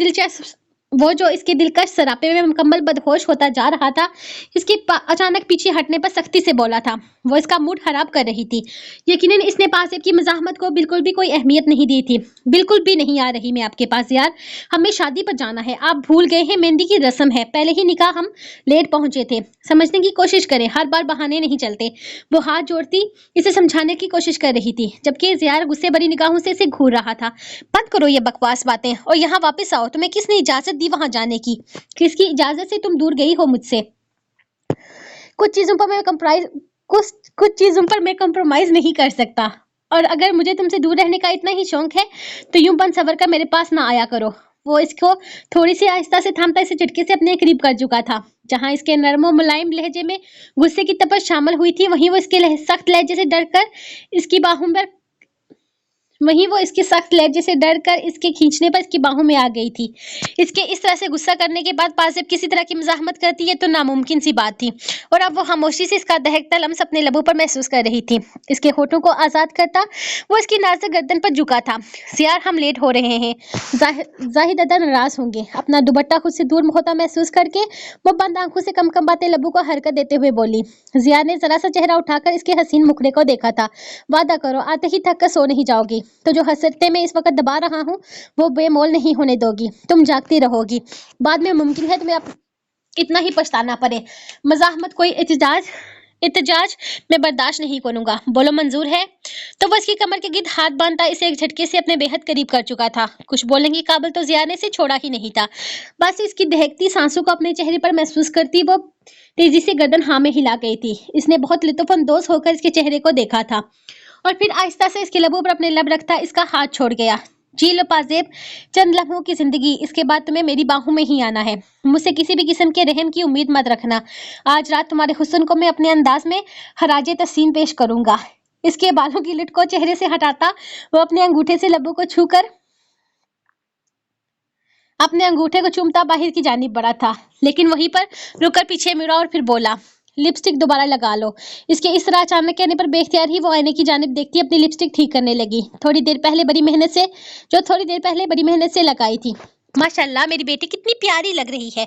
वो जो इसके दिलकश सरापे में मुकम्मल बदहोश होता जा रहा था, इसके अचानक पीछे हटने पर सख्ती से बोला था। वो इसका मूड खराब कर रही थी। यकीनन इसने पासिब की मज़ाहमत को बिल्कुल भी कोई अहमियत नहीं दी थी। बिल्कुल भी नहीं आ रही मैं आपके पास यार, हमें शादी पर जाना है। आप भूल गए हैं मेहंदी की रस्म है, पहले ही निकाह हम लेट पहुंचे थे। समझने की कोशिश करें, हर बार बहाने नहीं चलते। वो हाथ जोड़ती इसे समझाने की कोशिश कर रही थी, जबकि ज़ियार गुस्से भरी निगाहों से इसे घूर रहा था। बंद करो ये बकवास बातें और यहाँ वापस आओ। तुम्हें किसने इजाजत दी वहां जाने की? किसकी इजाजत से तुम दूर गई हो मुझसे? कुछ चीजों पर मैं कंप्रोमाइज कुछ चीजों पर मैं कंप्रोमाइज नहीं कर सकता, और अगर मुझे तुमसे दूर रहने का इतना ही शौक है तो यूं बन सवर कर मेरे पास ना आया करो। वो इसको थोड़ी सी आहिस्ता से थामता इसे झटके से अपने करीब कर चुका था। जहां इसके नरम और मुलायम लहजे में गुस्से की तपश शामिल हुई थी, वहीं वो इसके सख्त लहजे से डरकर इसकी बाहों पर वहीं वो इसके सख्त लहजे से डरकर इसके खींचने पर इसकी बाहों में आ गई थी। इसके इस तरह से गुस्सा करने के बाद पासिब किसी तरह की मज़ाहमत करती है तो नामुमकिन सी बात थी, और अब वो खामोशी से इसका दहकता लम्स अपने लबों पर महसूस कर रही थी। इसके होठों को आज़ाद करता वो इसकी नाजुक गर्दन पर झुका था। सियार, हम लेट हो रहे हैं। जाहिद अदा नाराज होंगे। अपना दुपट्टा खुद से दूर होता महसूस करके वो बंद आंखों से कमकमाते लबों को हरकत देते हुए बोली। जिया ने जरा सा चेहरा उठाकर इसके हसीन मुखड़े को देखा था। वादा करो आते ही थक कर सो नहीं जाओगी, तो जो हसरतें मैं इस वक्त दबा रहा हूँ वो बेमोल नहीं होने दोगी। तुम जागती रहोगी, बाद में मुमकिन है तुम्हें अब इतना ही पछताना पड़े। मज़ाहमत कोई इतजाज मैं बर्दाश्त नहीं करूंगा। बोलो मंजूर है? तो वो इसकी कमर के गिर्द हाथ बांधता इसे एक झटके से अपने बेहद करीब कर चुका था। कुछ बोलने की काबिल तो जिया ने से छोड़ा ही नहीं था। बस इसकी दहकती सांसों को अपने चेहरे पर महसूस करती वो तेजी से गर्दन हाँ में हिला गई थी। इसने बहुत लुत्फानंदोज होकर इसके चेहरे को देखा था और फिर आहिस्ता से इसके लबों पर अपने लब रखता इसका हाथ छोड़ गया। जी लो पाजेब, चंद लम्हों की जिंदगी, इसके बाद तुम्हें मेरी बाहों में ही आना है। मुझसे किसी भी किस्म के रहम की उम्मीद मत रखना। आज रात तुम्हारे हुस्न को मैं अपने अंदाज में हराजे तस्सीन पेश करूंगा। इसके बालों की लिट को चेहरे से हटाता वो अपने अंगूठे से लबों को छूकर अपने अंगूठे को चूमता बाहर की जानिब बढ़ा था, लेकिन वहीं पर रुककर पीछे मुड़ा और फिर बोला, लिपस्टिक दोबारा लगा लो। इसके इस तरह अचानक कहने पर बेख्तियार ही वो आईने की जानिब देखती अपनी लिपस्टिक ठीक करने लगी। थोड़ी देर पहले बड़ी मेहनत से लगाई थी। माशाल्लाह मेरी बेटी कितनी प्यारी लग रही है।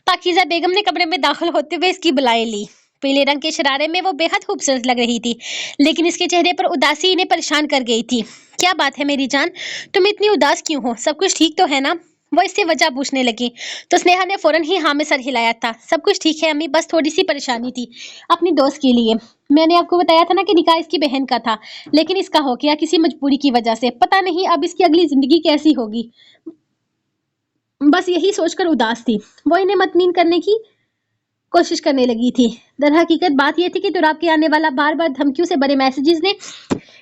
पाकीज़ा बेगम ने कमरे में दाखिल होते हुए इसकी बुलाई ली। पीले रंग के शरारे में वो बेहद खूबसूरत लग रही थी, लेकिन इसके चेहरे पर उदासी इन्हें परेशान कर गई थी। क्या बात है मेरी जान, तुम इतनी उदास क्यों हो? सब कुछ ठीक तो है ना? वो इससे वजह पूछने लगी तो स्नेहा ने फौरन ही हाँ में सर हिलाया था। सब कुछ ठीक है अम्मी, बस थोड़ी सी परेशानी थी अपनी दोस्त के लिए। मैंने आपको बताया था ना कि निकाह इसकी बहन का था, लेकिन इसका हो गया किसी मजबूरी की वजह से। पता नहीं अब इसकी अगली जिंदगी कैसी होगी, बस यही सोचकर उदास थी। वो इन्हें मतमीन करने की कोशिश करने लगी थी। दरहकीकत बात यह थी कि तुराब के आने वाला बार बार धमकियों से भरे मैसेजेस ने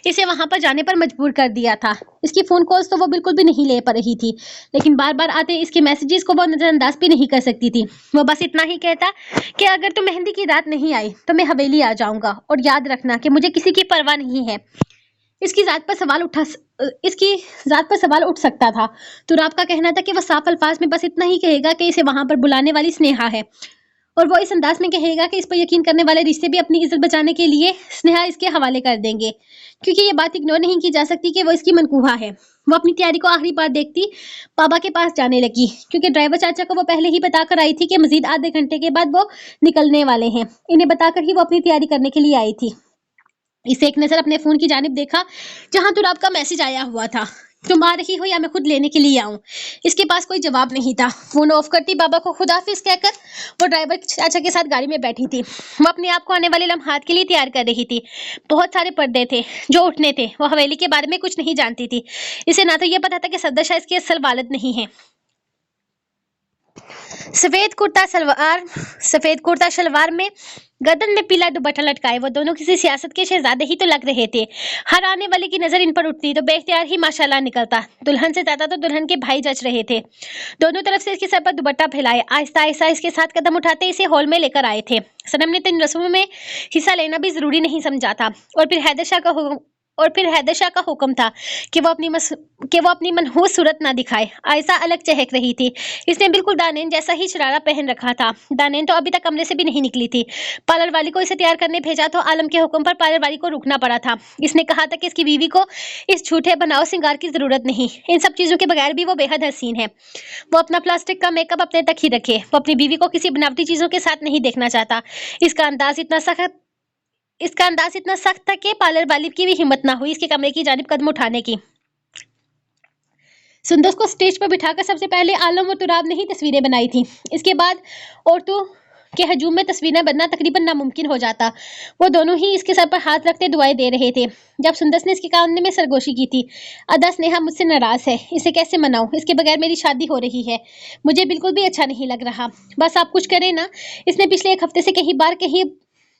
इसे वहां पर जाने पर मजबूर कर दिया था। इसकी फोन कॉल्स तो वो बिल्कुल भी नहीं ले पा रही थी, लेकिन बार बार आते इसके मैसेजेस को वो नजरअंदाज भी नहीं कर सकती थी। वो बस इतना ही कहता कि अगर तुम मेहंदी की रात नहीं आई तो मैं हवेली आ जाऊंगा, और याद रखना कि मुझे किसी की परवाह नहीं है। इसकी जात पर सवाल उठ सकता था। तुराब का कहना था कि वह साफ अल्फाज में बस इतना ही कहेगा कि इसे वहां पर बुलाने वाली स्नेहा है, और वो इस अंदाज में कहेगा कि इस पर यकीन करने वाले रिश्ते भी अपनी इज्जत बचाने के लिए स्नेहा इसके हवाले कर देंगे, क्योंकि ये बात इग्नोर नहीं की जा सकती कि वो इसकी मनकूहा है। वो अपनी तैयारी को आखिरी बार देखती बाबा के पास जाने लगी, क्योंकि ड्राइवर चाचा को वो पहले ही बताकर आई थी कि मजीद आधे घंटे के बाद वो निकलने वाले हैं। इन्हें बताकर ही वो अपनी तैयारी करने के लिए आई थी। इसे एक नजर अपने फोन की जानिब देखा जहां तुराब का मैसेज आया हुआ था, तुम आ रही हो या मैं खुद लेने के लिए आऊं? इसके पास कोई जवाब नहीं था। फोन ऑफ करती बाबा को खुदाफिज कहकर वो ड्राइवर चाचा के साथ गाड़ी में बैठी थी। वो अपने आप को आने वाले लम्हात के लिए तैयार कर रही थी। बहुत सारे पर्दे थे जो उठने थे। वो हवेली के बारे में कुछ नहीं जानती थी। इसे ना तो ये पता था कि सदर शाह इसके असल वालिद नहीं है। सफेद कुर्ता शलवार में गर्दन में पीला दुपट्टा लटकाए वो दोनों किसी सियासत के शहजादे ही तो लग रहे थे। हर आने वाले की नजर इन पर उठती तो बेख्तियार ही माशाल्लाह निकलता। दुल्हन से ज्यादा तो दुल्हन के भाई जच रहे थे। दोनों तरफ से इसके सर पर दुपट्टा फैलाए आहिस्ता आहिस्ता इसके साथ कदम उठाते इसे हॉल में लेकर आए थे। सनम ने तो इन रस्मों में हिस्सा लेना भी जरूरी नहीं समझा था, और फिर हैदर शाह का और फिर हैदर शाह का हुक्म था कि वो अपनी मनहूस सूरत ना दिखाए। आयशा अलग चहक रही थी। इसने बिल्कुल दानेन जैसा ही शरारा पहन रखा था। दानेन तो अभी तक कमरे से भी नहीं निकली थी। पार्लर वाली को इसे तैयार करने भेजा तो आलम के हुक्म पर पार्लर वाली को रुकना पड़ा था। इसने कहा था कि इसकी बीवी को इस झूठे बनाओ सिंगार की जरूरत नहीं। इन सब चीजों के बगैर भी वो बेहद हसीन है। वो अपना प्लास्टिक का मेकअप अपने तक ही रखे। वो अपनी बीवी को किसी बनावटी चीजों के साथ नहीं देखना चाहता। इसका अंदाज इतना सख्त था कि पार्लर वाली की भी हिम्मत ना हुई इसके कमरे की जानिब कदम उठाने की। सुंदस को स्टेज पर बिठाकर सबसे पहले आलम और तुराब ने ही तस्वीरें बनाई थी। इसके बाद औरतों के हजूम में तस्वीरें बनना तकरीबन नामुमकिन हो जाता। वो दोनों ही इसके सर पर हाथ रखते दुआएं दे रहे थे। जब सुंदस ने इसके कान में सरगोशी की थी, अदा स्नेहा मुझसे नाराज है, इसे कैसे मनाऊं? इसके बगैर मेरी शादी हो रही है, मुझे बिल्कुल भी अच्छा नहीं लग रहा। बस आप कुछ करें ना। इसने पिछले एक हफ्ते से कहीं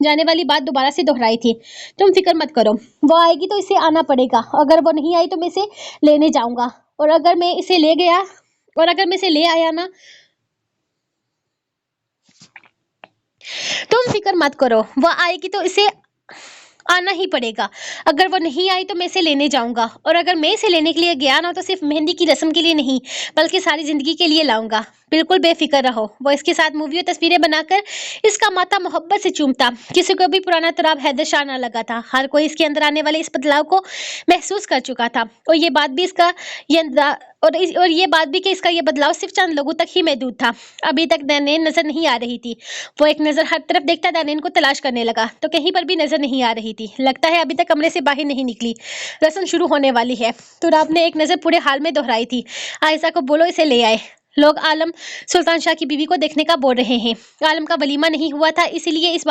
जाने वाली बात दोबारा से दोहराई थी। तुम फिक्र मत करो, वो आएगी तो इसे आना पड़ेगा। अगर वो नहीं आई तो मैं इसे लेने जाऊंगा। और अगर मैं इसे ले आया ना, तुम फिक्र मत करो, वो आएगी तो इसे आना ही पड़ेगा। अगर वो नहीं आई तो मैं इसे लेने जाऊंगा। और अगर मैं इसे लेने के लिए गया ना तो सिर्फ मेहंदी की रस्म के लिए नहीं, बल्कि सारी जिंदगी के लिए लाऊंगा। बिल्कुल बेफिक्र रहो। वो इसके साथ मूवी और तस्वीरें बनाकर इसका माथा मोहब्बत से चूमता। किसी को भी पुराना तराब हैदर शाह ना लगा था। हर कोई इसके अंदर आने वाले इस बदलाव को महसूस कर चुका था। और ये बात भी कि इसका ये बदलाव सिर्फ चंद लोगों तक ही महदूद था। अभी तक दानेन नजर नहीं आ रही थी। वो एक नजर हर तरफ देखता दानेन को तलाश करने लगा तो कहीं पर भी नजर नहीं आ रही थी। लगता है अभी तक कमरे से बाहर नहीं निकली, रस्म शुरू होने वाली है। तो आपने एक नजर पूरे हाल में दोहराई थी। आयशा को बोलो इसे ले आए। लोग आलम सुल्तान शाह की बीवी को देखने का बोल रहे हैं। आलम का वलीमा नहीं हुआ था, इसीलिए इस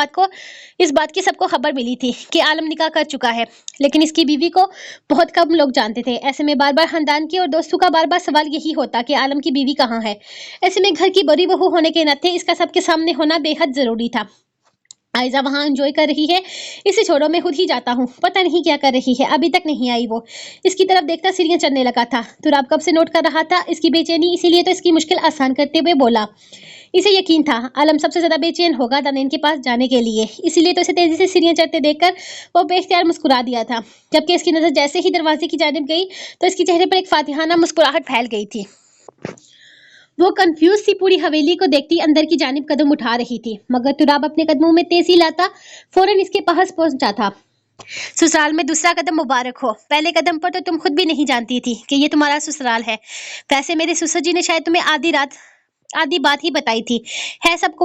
बात की सबको खबर मिली थी कि आलम निकाह कर चुका है, लेकिन इसकी बीवी को बहुत कम लोग जानते थे। ऐसे में बार बार खानदान की और दोस्तों का बार बार सवाल यही होता कि आलम की बीवी कहाँ है। ऐसे में घर की बड़ी बहू होने के नाते इसका सबके सामने होना बेहद जरूरी था। आयजा वहां एंजॉय कर रही है, इसे छोड़ो, मैं खुद ही जाता हूँ। पता नहीं क्या कर रही है, अभी तक नहीं आई वो। इसकी तरफ देखता सीढ़ियां चढ़ने लगा था। तुराब कब से नोट कर रहा था इसकी बेचैनी, इसीलिए तो इसकी मुश्किल आसान करते हुए बोला। इसे यकीन था आलम सबसे ज्यादा बेचैन होगा दानेन के पास जाने के लिए, इसीलिए तो इसे तेजी से सीढ़ियां चढ़ते देखकर वो बेख्तियार मुस्कुरा दिया था। जबकि इसकी नजर जैसे ही दरवाजे की जानिब गई तो इसके चेहरे पर एक फातिहाना मुस्कुराहट फैल गई थी। वो कंफ्यूज सी पूरी हवेली को देखती अंदर की जानिब कदम उठा रही थी, मगर तुराब अपने कदमों में तेजी लाता फौरन इसके पास पहुंचा था। ससुराल में दूसरा कदम मुबारक हो। पहले कदम पर तो तुम खुद भी नहीं जानती थी कि ये तुम्हारा ससुराल है। वैसे मेरे ससुर जी ने शायद तुम्हें आधी बात ही बताई थी। है सब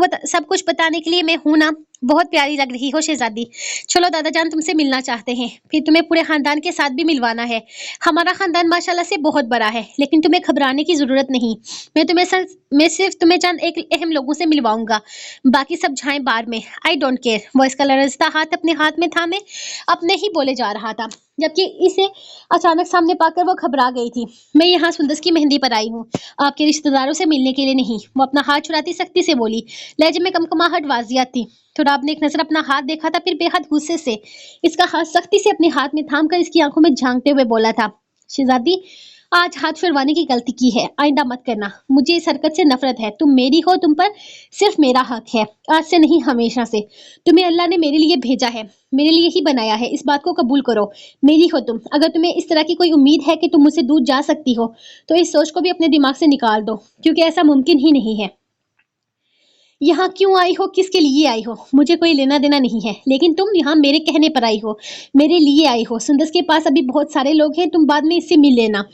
कुछ बताने के लिए मैं हूं ना। बहुत प्यारी लग रही हो शहजादी। चलो दादा जान तुमसे मिलना चाहते हैं, फिर तुम्हें पूरे खानदान के साथ भी मिलवाना है। हमारा खानदान माशाल्लाह से बहुत बड़ा है, लेकिन तुम्हें घबराने की जरूरत नहीं। मैं सिर्फ तुम्हें चंद एक अहम लोगों से मिलवाऊंगा, बाकी सब जाएं बाहर में। I don't care. वो इसका लरजता हाथ अपने हाथ में थामे अपने ही बोले जा रहा था, जबकि इसे अचानक सामने पाकर वो घबरा गई थी। मैं यहाँ सुंदस की मेहंदी पर आई हूँ, आपके रिश्तेदारों से मिलने के लिए नहीं। वो अपना हाथ छुड़ाती सख्ती से बोली, लहजे में कमकमाहट वाजियात थी। तुराब ने एक नजर अपना हाथ देखा था, फिर बेहद गुस्से से इसका हाथ सख्ती से अपने हाथ में थामकर इसकी आंखों में झांकते हुए बोला था, शहजादी आज हाथ छुड़वाने की गलती की है, आइंदा मत करना। मुझे इस हरकत से नफरत है। तुम मेरी हो, तुम पर सिर्फ मेरा हक है, आज से नहीं हमेशा से। तुम्हें अल्लाह ने मेरे लिए भेजा है, मेरे लिए ही बनाया है, इस बात को कबूल करो। मेरी हो तुम। अगर तुम्हें इस तरह की कोई उम्मीद है कि तुम मुझसे दूर जा सकती हो तो इस सोच को भी अपने दिमाग से निकाल दो, क्योंकि ऐसा मुमकिन ही नहीं है। यहाँ क्यों आई हो, किसके लिए आई हो, मुझे कोई लेना देना नहीं है, लेकिन तुम यहाँ मेरे कहने पर आई हो, मेरे लिए आई हो। सुंदस के पास अभी बहुत सारे लोग हैं, तुम बाद में इससे मिल लेना।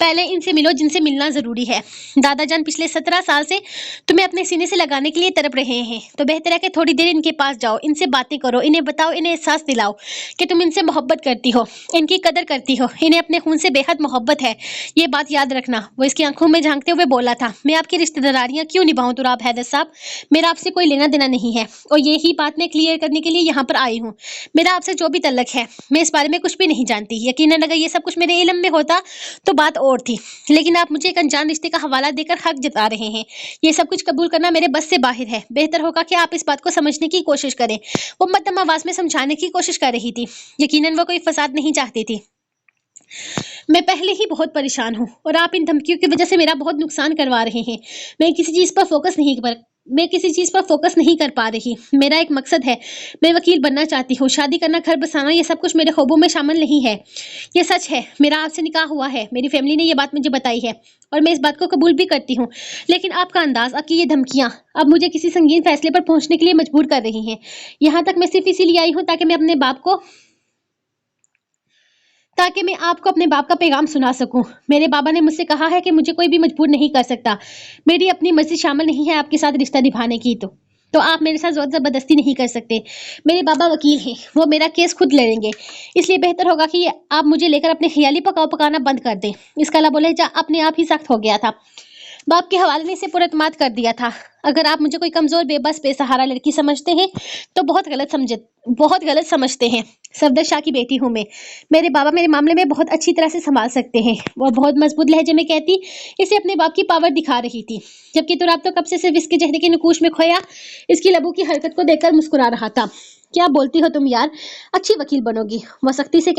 पहले इनसे मिलो जिनसे मिलना जरूरी है। दादा जान पिछले 17 साल से तुम्हें अपने सीने से लगाने के लिए तड़प रहे हैं, तो बेहतर है कि थोड़ी देर इनके पास जाओ, इनसे बातें करो, इन्हें बताओ, इन्हें एहसास दिलाओ कि तुम इनसे मोहब्बत करती हो, इनकी कदर करती हो, इन्हें अपने खून से बेहद मोहब्बत है, ये बात याद रखना। वो इसकी आंखों में झांकते हुए बोला था, मैं आपकी रिश्तेदारियां क्यों निभाऊं तुराब हैदर साहब, मेरा आपसे कोई लेना देना नहीं है, और यही बात मैं क्लियर करने के लिए यहाँ पर आई हूँ। मेरा आपसे जो भी तल्लक है, मैं इस बारे में कुछ भी नहीं जानती। यकीनन अगर ये सब कुछ मेरे इल्म में होता तो बात और थी, लेकिन आप मुझे एक अनजान रिश्ते का हवाला देकर हक जता रहे हैं। ये सब कुछ कबूल करना मेरे बस से बाहर है। बेहतर होगा कि आप इस बात को समझने की कोशिश करें। वो मध्यम आवाज में समझाने की कोशिश कर रही थी। यकीनन वो कोई फसाद नहीं चाहती थी। मैं पहले ही बहुत परेशान हूँ और आप इन धमकियों की वजह से मेरा बहुत नुकसान करवा रहे हैं। मैं किसी चीज पर फोकस नहीं मैं किसी चीज पर फोकस नहीं कर पा रही। मेरा एक मकसद है, मैं वकील बनना चाहती हूँ। शादी करना, घर बसाना, ये सब कुछ मेरे ख्वाबों में शामिल नहीं है। ये सच है, मेरा आपसे निकाह हुआ है। मेरी फैमिली ने ये बात मुझे बताई है और मैं इस बात को कबूल भी करती हूँ। लेकिन आपका अंदाज, आपकी ये धमकियां अब मुझे किसी संगीन फैसले पर पहुंचने के लिए मजबूर कर रही हैं। यहाँ तक मैं सिर्फ इसीलिए आई हूँ ताकि मैं आपको अपने बाप का पैगाम सुना सकूं। मेरे बाबा ने मुझसे कहा है कि मुझे कोई भी मजबूर नहीं कर सकता। मेरी अपनी मर्जी शामिल नहीं है आपके साथ रिश्ता निभाने की। तो आप मेरे साथ जोर जबरदस्ती नहीं कर सकते। मेरे बाबा वकील हैं, वो मेरा केस खुद लड़ेंगे। इसलिए बेहतर होगा कि आप मुझे लेकर अपने ख्याली पकाओ पकाना बंद कर दें। इसका लबोलहजा अपने आप ही सख्त हो गया था। बाप के हवाले ने इसे पुरअतमाद कर दिया था। अगर आप मुझे कोई कमजोर, बेबस, बेसहारा लड़की समझते हैं तो बहुत गलत समझते हैं। सफदर शाह की बेटी हूँ मैं। मेरे बाबा मेरे मामले में बहुत अच्छी तरह से संभाल सकते हैं। वो बहुत मजबूत लहजे में कहती, इसे अपने बाप की पावर दिखा रही थी, जबकि तुराब तो कब से सिर्फ इसके चेहरे के नकूश में खोया इसकी लबों की हरकत को देखकर मुस्कुरा रहा था। क्या बोलती हो तुम यार, अच्छी वकील बनोगी। वो सख्ती से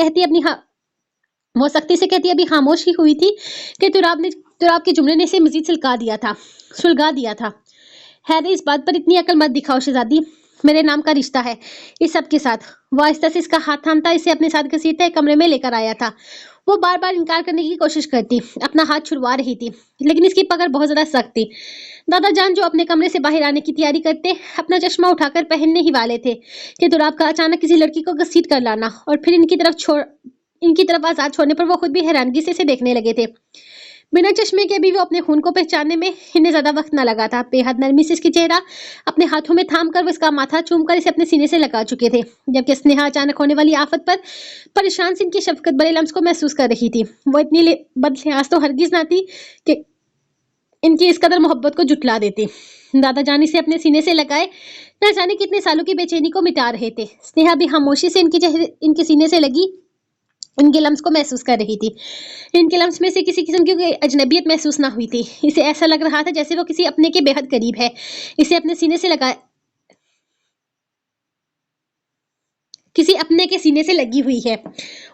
कहती अभी खामोश ही हुई थी कि तुराब के जुमले ने इसे मजीद सुलगा दिया था। हैदर, इस बात पर इतनी अकल मत दिखाओ शहजादी। मेरे नाम का रिश्ता है इस सब के साथ। वो आहिस्ता से इसका हाथ थामता इसे अपने साथ घसीटता एक कमरे में लेकर आया था। वो बार बार इनकार करने की कोशिश करती, अपना हाथ छुड़वा रही थी, लेकिन इसकी पकड़ बहुत ज्यादा सख्त थी। दादा जान जो अपने कमरे से बाहर आने की तैयारी करते अपना चश्मा उठाकर पहनने ही वाले थे कि तुराब का अचानक किसी लड़की को घसीट कर लाना और फिर इनकी तरफ आजाद छोड़ने पर वो खुद भी हैरानगी से इसे देखने लगे थे। बिना चश्मे के भी वो अपने खून को पहचानने में इन्हें ज्यादा वक्त न लगा था। बेहद नरमी से इसकी चेहरा अपने हाथों में थाम कर वो इसका माथा चूमकर इसे अपने सीने से लगा चुके थे, जबकि स्नेहा अचानक होने वाली आफत पर परेशान से इनकी शफकत भरे लम्स को महसूस कर रही थी। वो इतनी बदलिहाज तो हरगिज ना थी कि इनकी इस कदर मोहब्बत को जुटला देती। दादा जान इसे अपने सीने से लगाए न जाने कितने सालों की बेचैनी को मिटा रहे थे। स्नेहा भी खामोशी से इनके सीने से लगी इनके लम्स को महसूस कर रही थी। इनके लम्स में से किसी किस्म की अजनबियत महसूस ना हुई थी। इसे ऐसा लग रहा था जैसे वो किसी अपने के बेहद करीब है, इसे अपने सीने से लगा किसी अपने के सीने से लगी हुई है।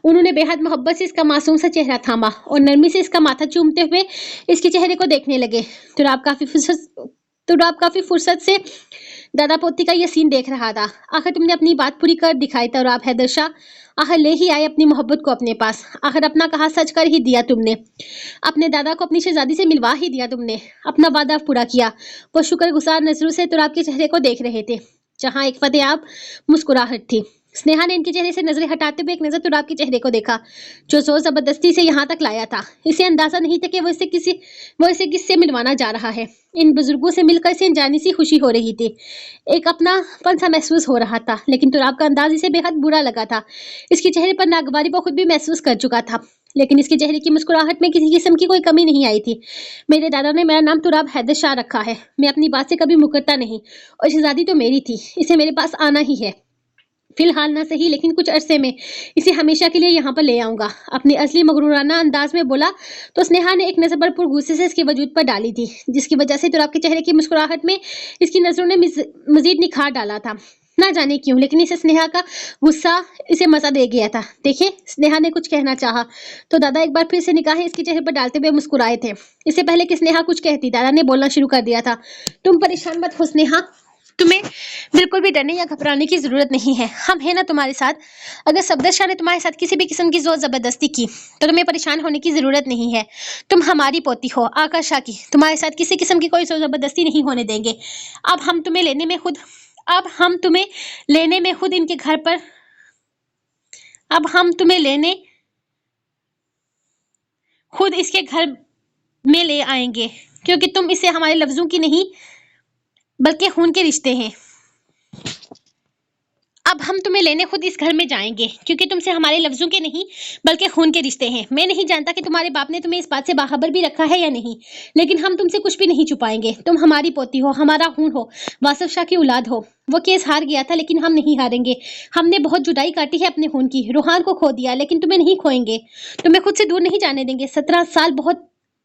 उन्होंने बेहद मोहब्बत से इसका मासूम सा चेहरा थामा और नरमी से इसका माथा चूमते हुए इसके चेहरे को देखने लगे। तुराब काफी फुर्सत से दादा पोती का यह सीन देख रहा था। आखिर तुमने अपनी बात पूरी कर दिखाई तुराब हैदर शाह। आखिर ले ही आए अपनी मोहब्बत को अपने पास। आखिर अपना कहा सच कर ही दिया तुमने। अपने दादा को अपनी शहजादी से मिलवा ही दिया तुमने। अपना वादा पूरा किया। वो शुक्रगुजार नजरों से तुराब के चेहरे को देख रहे थे, जहां एक फतेयाब मुस्कुराहट थी। स्नेहा ने इनके चेहरे से नजरें हटाते हुए एक नजर तुराब के चेहरे को देखा, जो जोर जबरदस्ती से यहाँ तक लाया था। इसे अंदाजा नहीं था कि वो इसे किससे मिलवाना जा रहा है। इन बुजुर्गों से मिलकर इसे अनजानी सी खुशी हो रही थी, एक अपनापन सा महसूस हो रहा था। लेकिन तुराब का अंदाज इसे बेहद बुरा लगा था। इसके चेहरे पर नागवारी वो खुद भी महसूस कर चुका था, लेकिन इसके चेहरे की मुस्कुराहट में किसी किस्म की कोई कमी नहीं आई थी। मेरे दादा ने मेरा नाम तुराब हैदर शाह रखा है। मैं अपनी बात से कभी मुकरता नहीं और शहजादी तो मेरी थी, इसे मेरे पास आना ही है। फिलहाल ना सही, लेकिन कुछ अरसे में इसे हमेशा के लिए यहाँ पर ले आऊंगा। अपने असली मगरूराना अंदाज में बोला तो स्नेहा ने एक नजर भरपूर गुस्से से इसके वजूद पर डाली थी, जिसकी वजह से तुराब के चेहरे की मुस्कुराहट में इसकी नजरों ने मजीद निखार डाला था। ना जाने क्यों, लेकिन इसे स्नेहा का गुस्सा इसे मजा दे गया था। देखिए, स्नेहा ने कुछ कहना चाहा तो दादा एक बार फिर से निगाहें इसके चेहरे पर डालते हुए मुस्कुराए थे। इससे पहले कि स्नेहा कुछ कहती, दादा ने बोलना शुरू कर दिया था, तुम परेशान मत हो स्नेहा, तुम्हें बिल्कुल भी डरने या घबराने की जरूरत नहीं है। हम हैं ना तुम्हारे साथ। अगर सफदर शाह ने तुम्हारे साथ किसी भी किस्म की जोर जबरदस्ती की तो तुम्हें परेशान होने की जरूरत नहीं है। तुम हमारी पोती हो, आका शाह की। तुम्हारे साथ किसी किस्म की कोई जोर जबरदस्ती नहीं होने देंगे। अब हम तुम्हें लेने में खुद इनके घर पर अब हम तुम्हें लेने खुद इसके घर में ले आएंगे, क्योंकि तुम इससे हमारे लफ्जों की नहीं बल्कि खून के रिश्ते हैं। अब हम तुम्हें लेने खुद इस घर में जाएंगे, क्योंकि तुमसे हमारे लफ्जों के नहीं बल्कि खून के रिश्ते हैं। मैं नहीं जानता कि तुम्हारे बाप ने तुम्हें इस बात से बाखबर भी रखा है या नहीं, लेकिन हम तुमसे कुछ भी नहीं छुपाएंगे। तुम हमारी पोती हो, हमारा खून हो, वासिफ शाह की औलाद हो। वो केस हार गया था, लेकिन हम नहीं हारेंगे। हमने बहुत जुदाई काटी है अपने खून की। रूहान को खो दिया, लेकिन तुम्हें नहीं खोएंगे। तुम्हें खुद से दूर नहीं जाने देंगे। 17 साल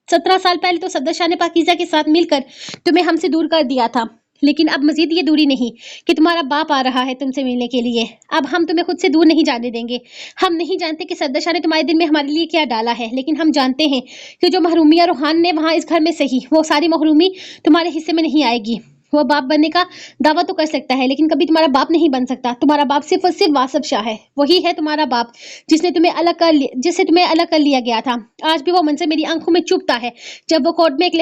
पहले तो सफदर शाह ने पाकीज़ा के साथ मिलकर तुम्हें हमसे दूर कर दिया था, लेकिन अब मजीद ये दूरी नहीं कि तुम्हारा बाप आ रहा है तुमसे मिलने के लिए। अब हम तुम्हें खुद से दूर नहीं जाने देंगे। हम नहीं जानते कि सफदर शाह ने तुम्हारे दिल में हमारे लिए क्या डाला है, लेकिन हम जानते हैं कि जो महरूमिया रूहान ने वहां इस घर में सही, वो सारी महरूमी तुम्हारे हिस्से में नहीं आएगी। वो बाप बनने का दावा तो कर सकता है, लेकिन कभी तुम्हारा बाप नहीं बन सकता। तुम्हारा बाप सिर्फ और सिर्फ वासफ शाह है। वही है तुम्हारा बाप जिससे तुम्हें अलग कर लिया गया था। आज भी वो मंजर मेरी आंखों में चुभता है, जब वो कोर्ट में एक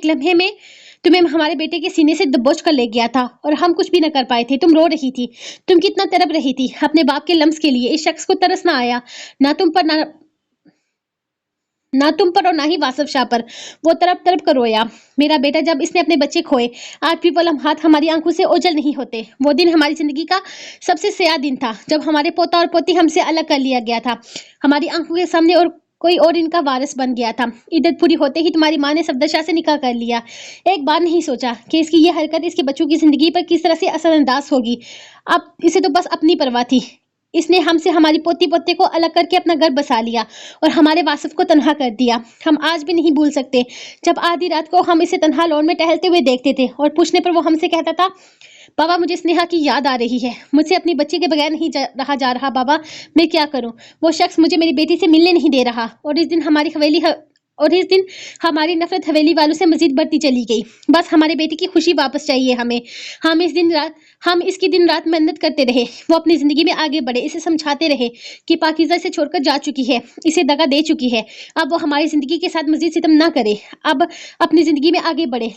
लम्हे में तुम्हें हमारे बेटे के सीने से दबोच कर ले गया था और हम कुछ भी न कर पाए थे। तुम रो रही थी, तुम कितना तड़प रही थी अपने बाप के लम्स के लिए। इस शख्स को तरस ना आया, ना तुम पर और ना ही वासफ शाह पर। वो तड़प तड़प कर रोया। मेरा बेटा, जब इसने अपने बच्चे खोए, आज भी वो लम्हात हमारी आंखों से ओझल नहीं होते। वो दिन हमारी जिंदगी का सबसे स्याह दिन था, जब हमारे पोता और पोती हमसे अलग कर लिया गया था। हमारी आंखों के सामने और कोई और इनका वारिस बन गया था। इद्दत पूरी होते ही तुम्हारी माँ ने सफदर शाह से निकाह कर लिया। एक बार नहीं सोचा कि इसकी ये हरकत इसके बच्चों की जिंदगी पर किस तरह से असरअंदाज होगी। अब इसे तो बस अपनी परवाह थी। इसने हमसे हमारी पोती पोते को अलग करके अपना घर बसा लिया और हमारे वासिफ को तन्हा कर दिया। हम आज भी नहीं भूल सकते जब आधी रात को हम इसे तन्हा लॉन में टहलते हुए देखते थे और पूछने पर वो हमसे कहता था, बाबा मुझे स्नेहा की याद आ रही है, मुझसे अपनी बच्ची के बगैर नहीं रहा जा रहा बाबा, मैं क्या करूं। वो शख्स मुझे मेरी बेटी से मिलने नहीं दे रहा। और इस दिन हमारी नफरत हवेली वालों से मजीद बढ़ती चली गई। बस हमारे बेटे की खुशी वापस चाहिए हमें। हम इसकी दिन रात मेहनत करते रहे, वो अपनी जिंदगी में आगे बढ़े, इसे समझाते रहे कि पाकीज़ा से छोड़कर जा चुकी है, इसे दगा दे चुकी है। अब वो हमारी जिंदगी के साथ मजीद सितम ना करे, अब अपनी जिंदगी में आगे बढ़े।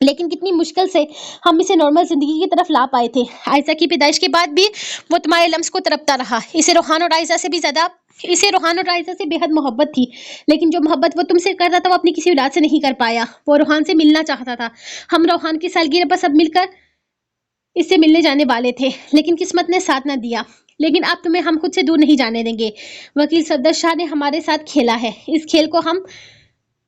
लेकिन कितनी मुश्किल से हम इसे नॉर्मल जिंदगी की तरफ ला पाए थे। आयशा की पैदाइश के बाद भी वो तुम्हारे लम्स को तड़पता रहा। इसे रोहान और आयशा से बेहद मोहब्बत थी, लेकिन जो मोहब्बत वो तुमसे कर रहा था वो अपनी किसी औलाद से नहीं कर पाया। वो रोहान से मिलना चाहता था। हम रोहान की सालगिरह पर सब मिलकर इससे मिलने जाने वाले थे, लेकिन किस्मत ने साथ न दिया। लेकिन अब तुम्हें हम खुद से दूर नहीं जाने देंगे। वकील सफदर शाह ने हमारे साथ खेला है, इस खेल को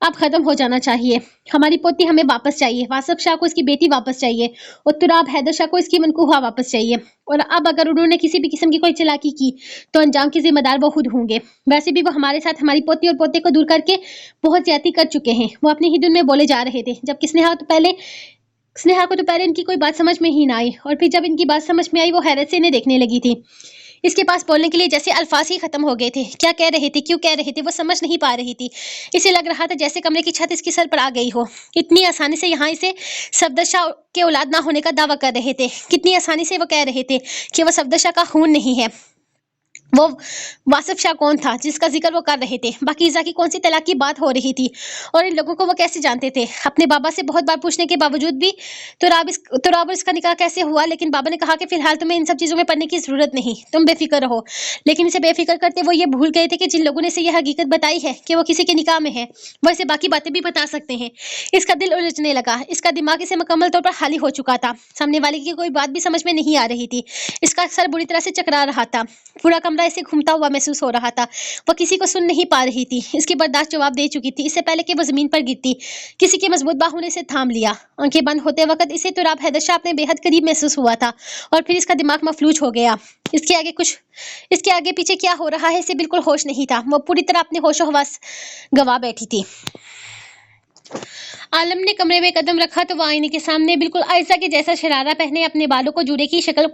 अब खत्म हो जाना चाहिए। हमारी पोती हमें वापस चाहिए, वासफ शाह को इसकी बेटी वापस चाहिए और तुराब हैदर शाह को इसकी मनकूहा वापस चाहिए। और अब अगर उन्होंने किसी भी किस्म की कोई चालाकी की तो अंजाम के जिम्मेदार वो खुद होंगे। वैसे भी वो हमारे साथ हमारी पोती और पोते को दूर करके बहुत ज्यादती कर चुके हैं। वो अपनी ही धुन में बोले जा रहे थे, जबकि स्नेहा को तो पहले इनकी कोई बात समझ में ही ना आई, और फिर जब इनकी बात समझ में आई वो हैरत से इन्हें देखने लगी थी। इसके पास बोलने के लिए जैसे अल्फाज ही खत्म हो गए थे। क्या कह रहे थे, क्यों कह रहे थे, वो समझ नहीं पा रही थी। इसे लग रहा था जैसे कमरे की छत इसके सर पर आ गई हो। इतनी आसानी से यहाँ इसे सफदर शाह के औलाद ना होने का दावा कर रहे थे। कितनी आसानी से वो कह रहे थे कि वो सफदर शाह का खून नहीं है। वो वासिफ शाह कौन था जिसका जिक्र वो कर रहे थे? पाकीज़ा की कौन सी तलाक की बात हो रही थी? और इन लोगों को वो कैसे जानते थे? अपने बाबा से बहुत बार पूछने के बावजूद भी तुराब और इसका निकाह कैसे हुआ, लेकिन बाबा ने कहा कि फिलहाल तुम्हें इन सब चीज़ों में पढ़ने की जरूरत नहीं, तुम बेफिक्र रहो। लेकिन इसे बेफिक्र करते वो ये भूल गए थे कि जिन लोगों ने इसे यह हकीकत बताई है कि वो किसी के निकाह में है, वो इसे बाकी बातें भी बता सकते हैं। इसका दिल उलझने लगा, इसका दिमाग इसे मुकम्मल तौर पर खाली हो चुका था। सामने वाले की कोई बात भी समझ में नहीं आ रही थी। इसका सर बुरी तरह से चकरा रहा था। पूरा कमरा इसे घूमता हुआ महसूस हो रहा था। वो किसी को सुन नहीं पा रही थी। इसकी बर्दाश्त जवाब दे चुकी थी। इससे पहले कि वो जमीन पर गिरती, किसी की मजबूत बाहों ने इसे थाम लिया। आंखें बंद होते वक्त इसे तुराब हैदर शाह अपने बेहद करीब महसूस हुआ था, और फिर इसका दिमाग मफलूज हो गया। इसके आगे पीछे क्या हो रहा है इसे बिल्कुल होश नहीं था। वो पूरी तरह अपने होशो हवास गवा बैठी थी। आलम ने कमरे में कदम रखा तो वो आईने के सामने बिल्कुल आयशा के जैसा शरारा पहने अपने बालों को जूड़े की शक्ल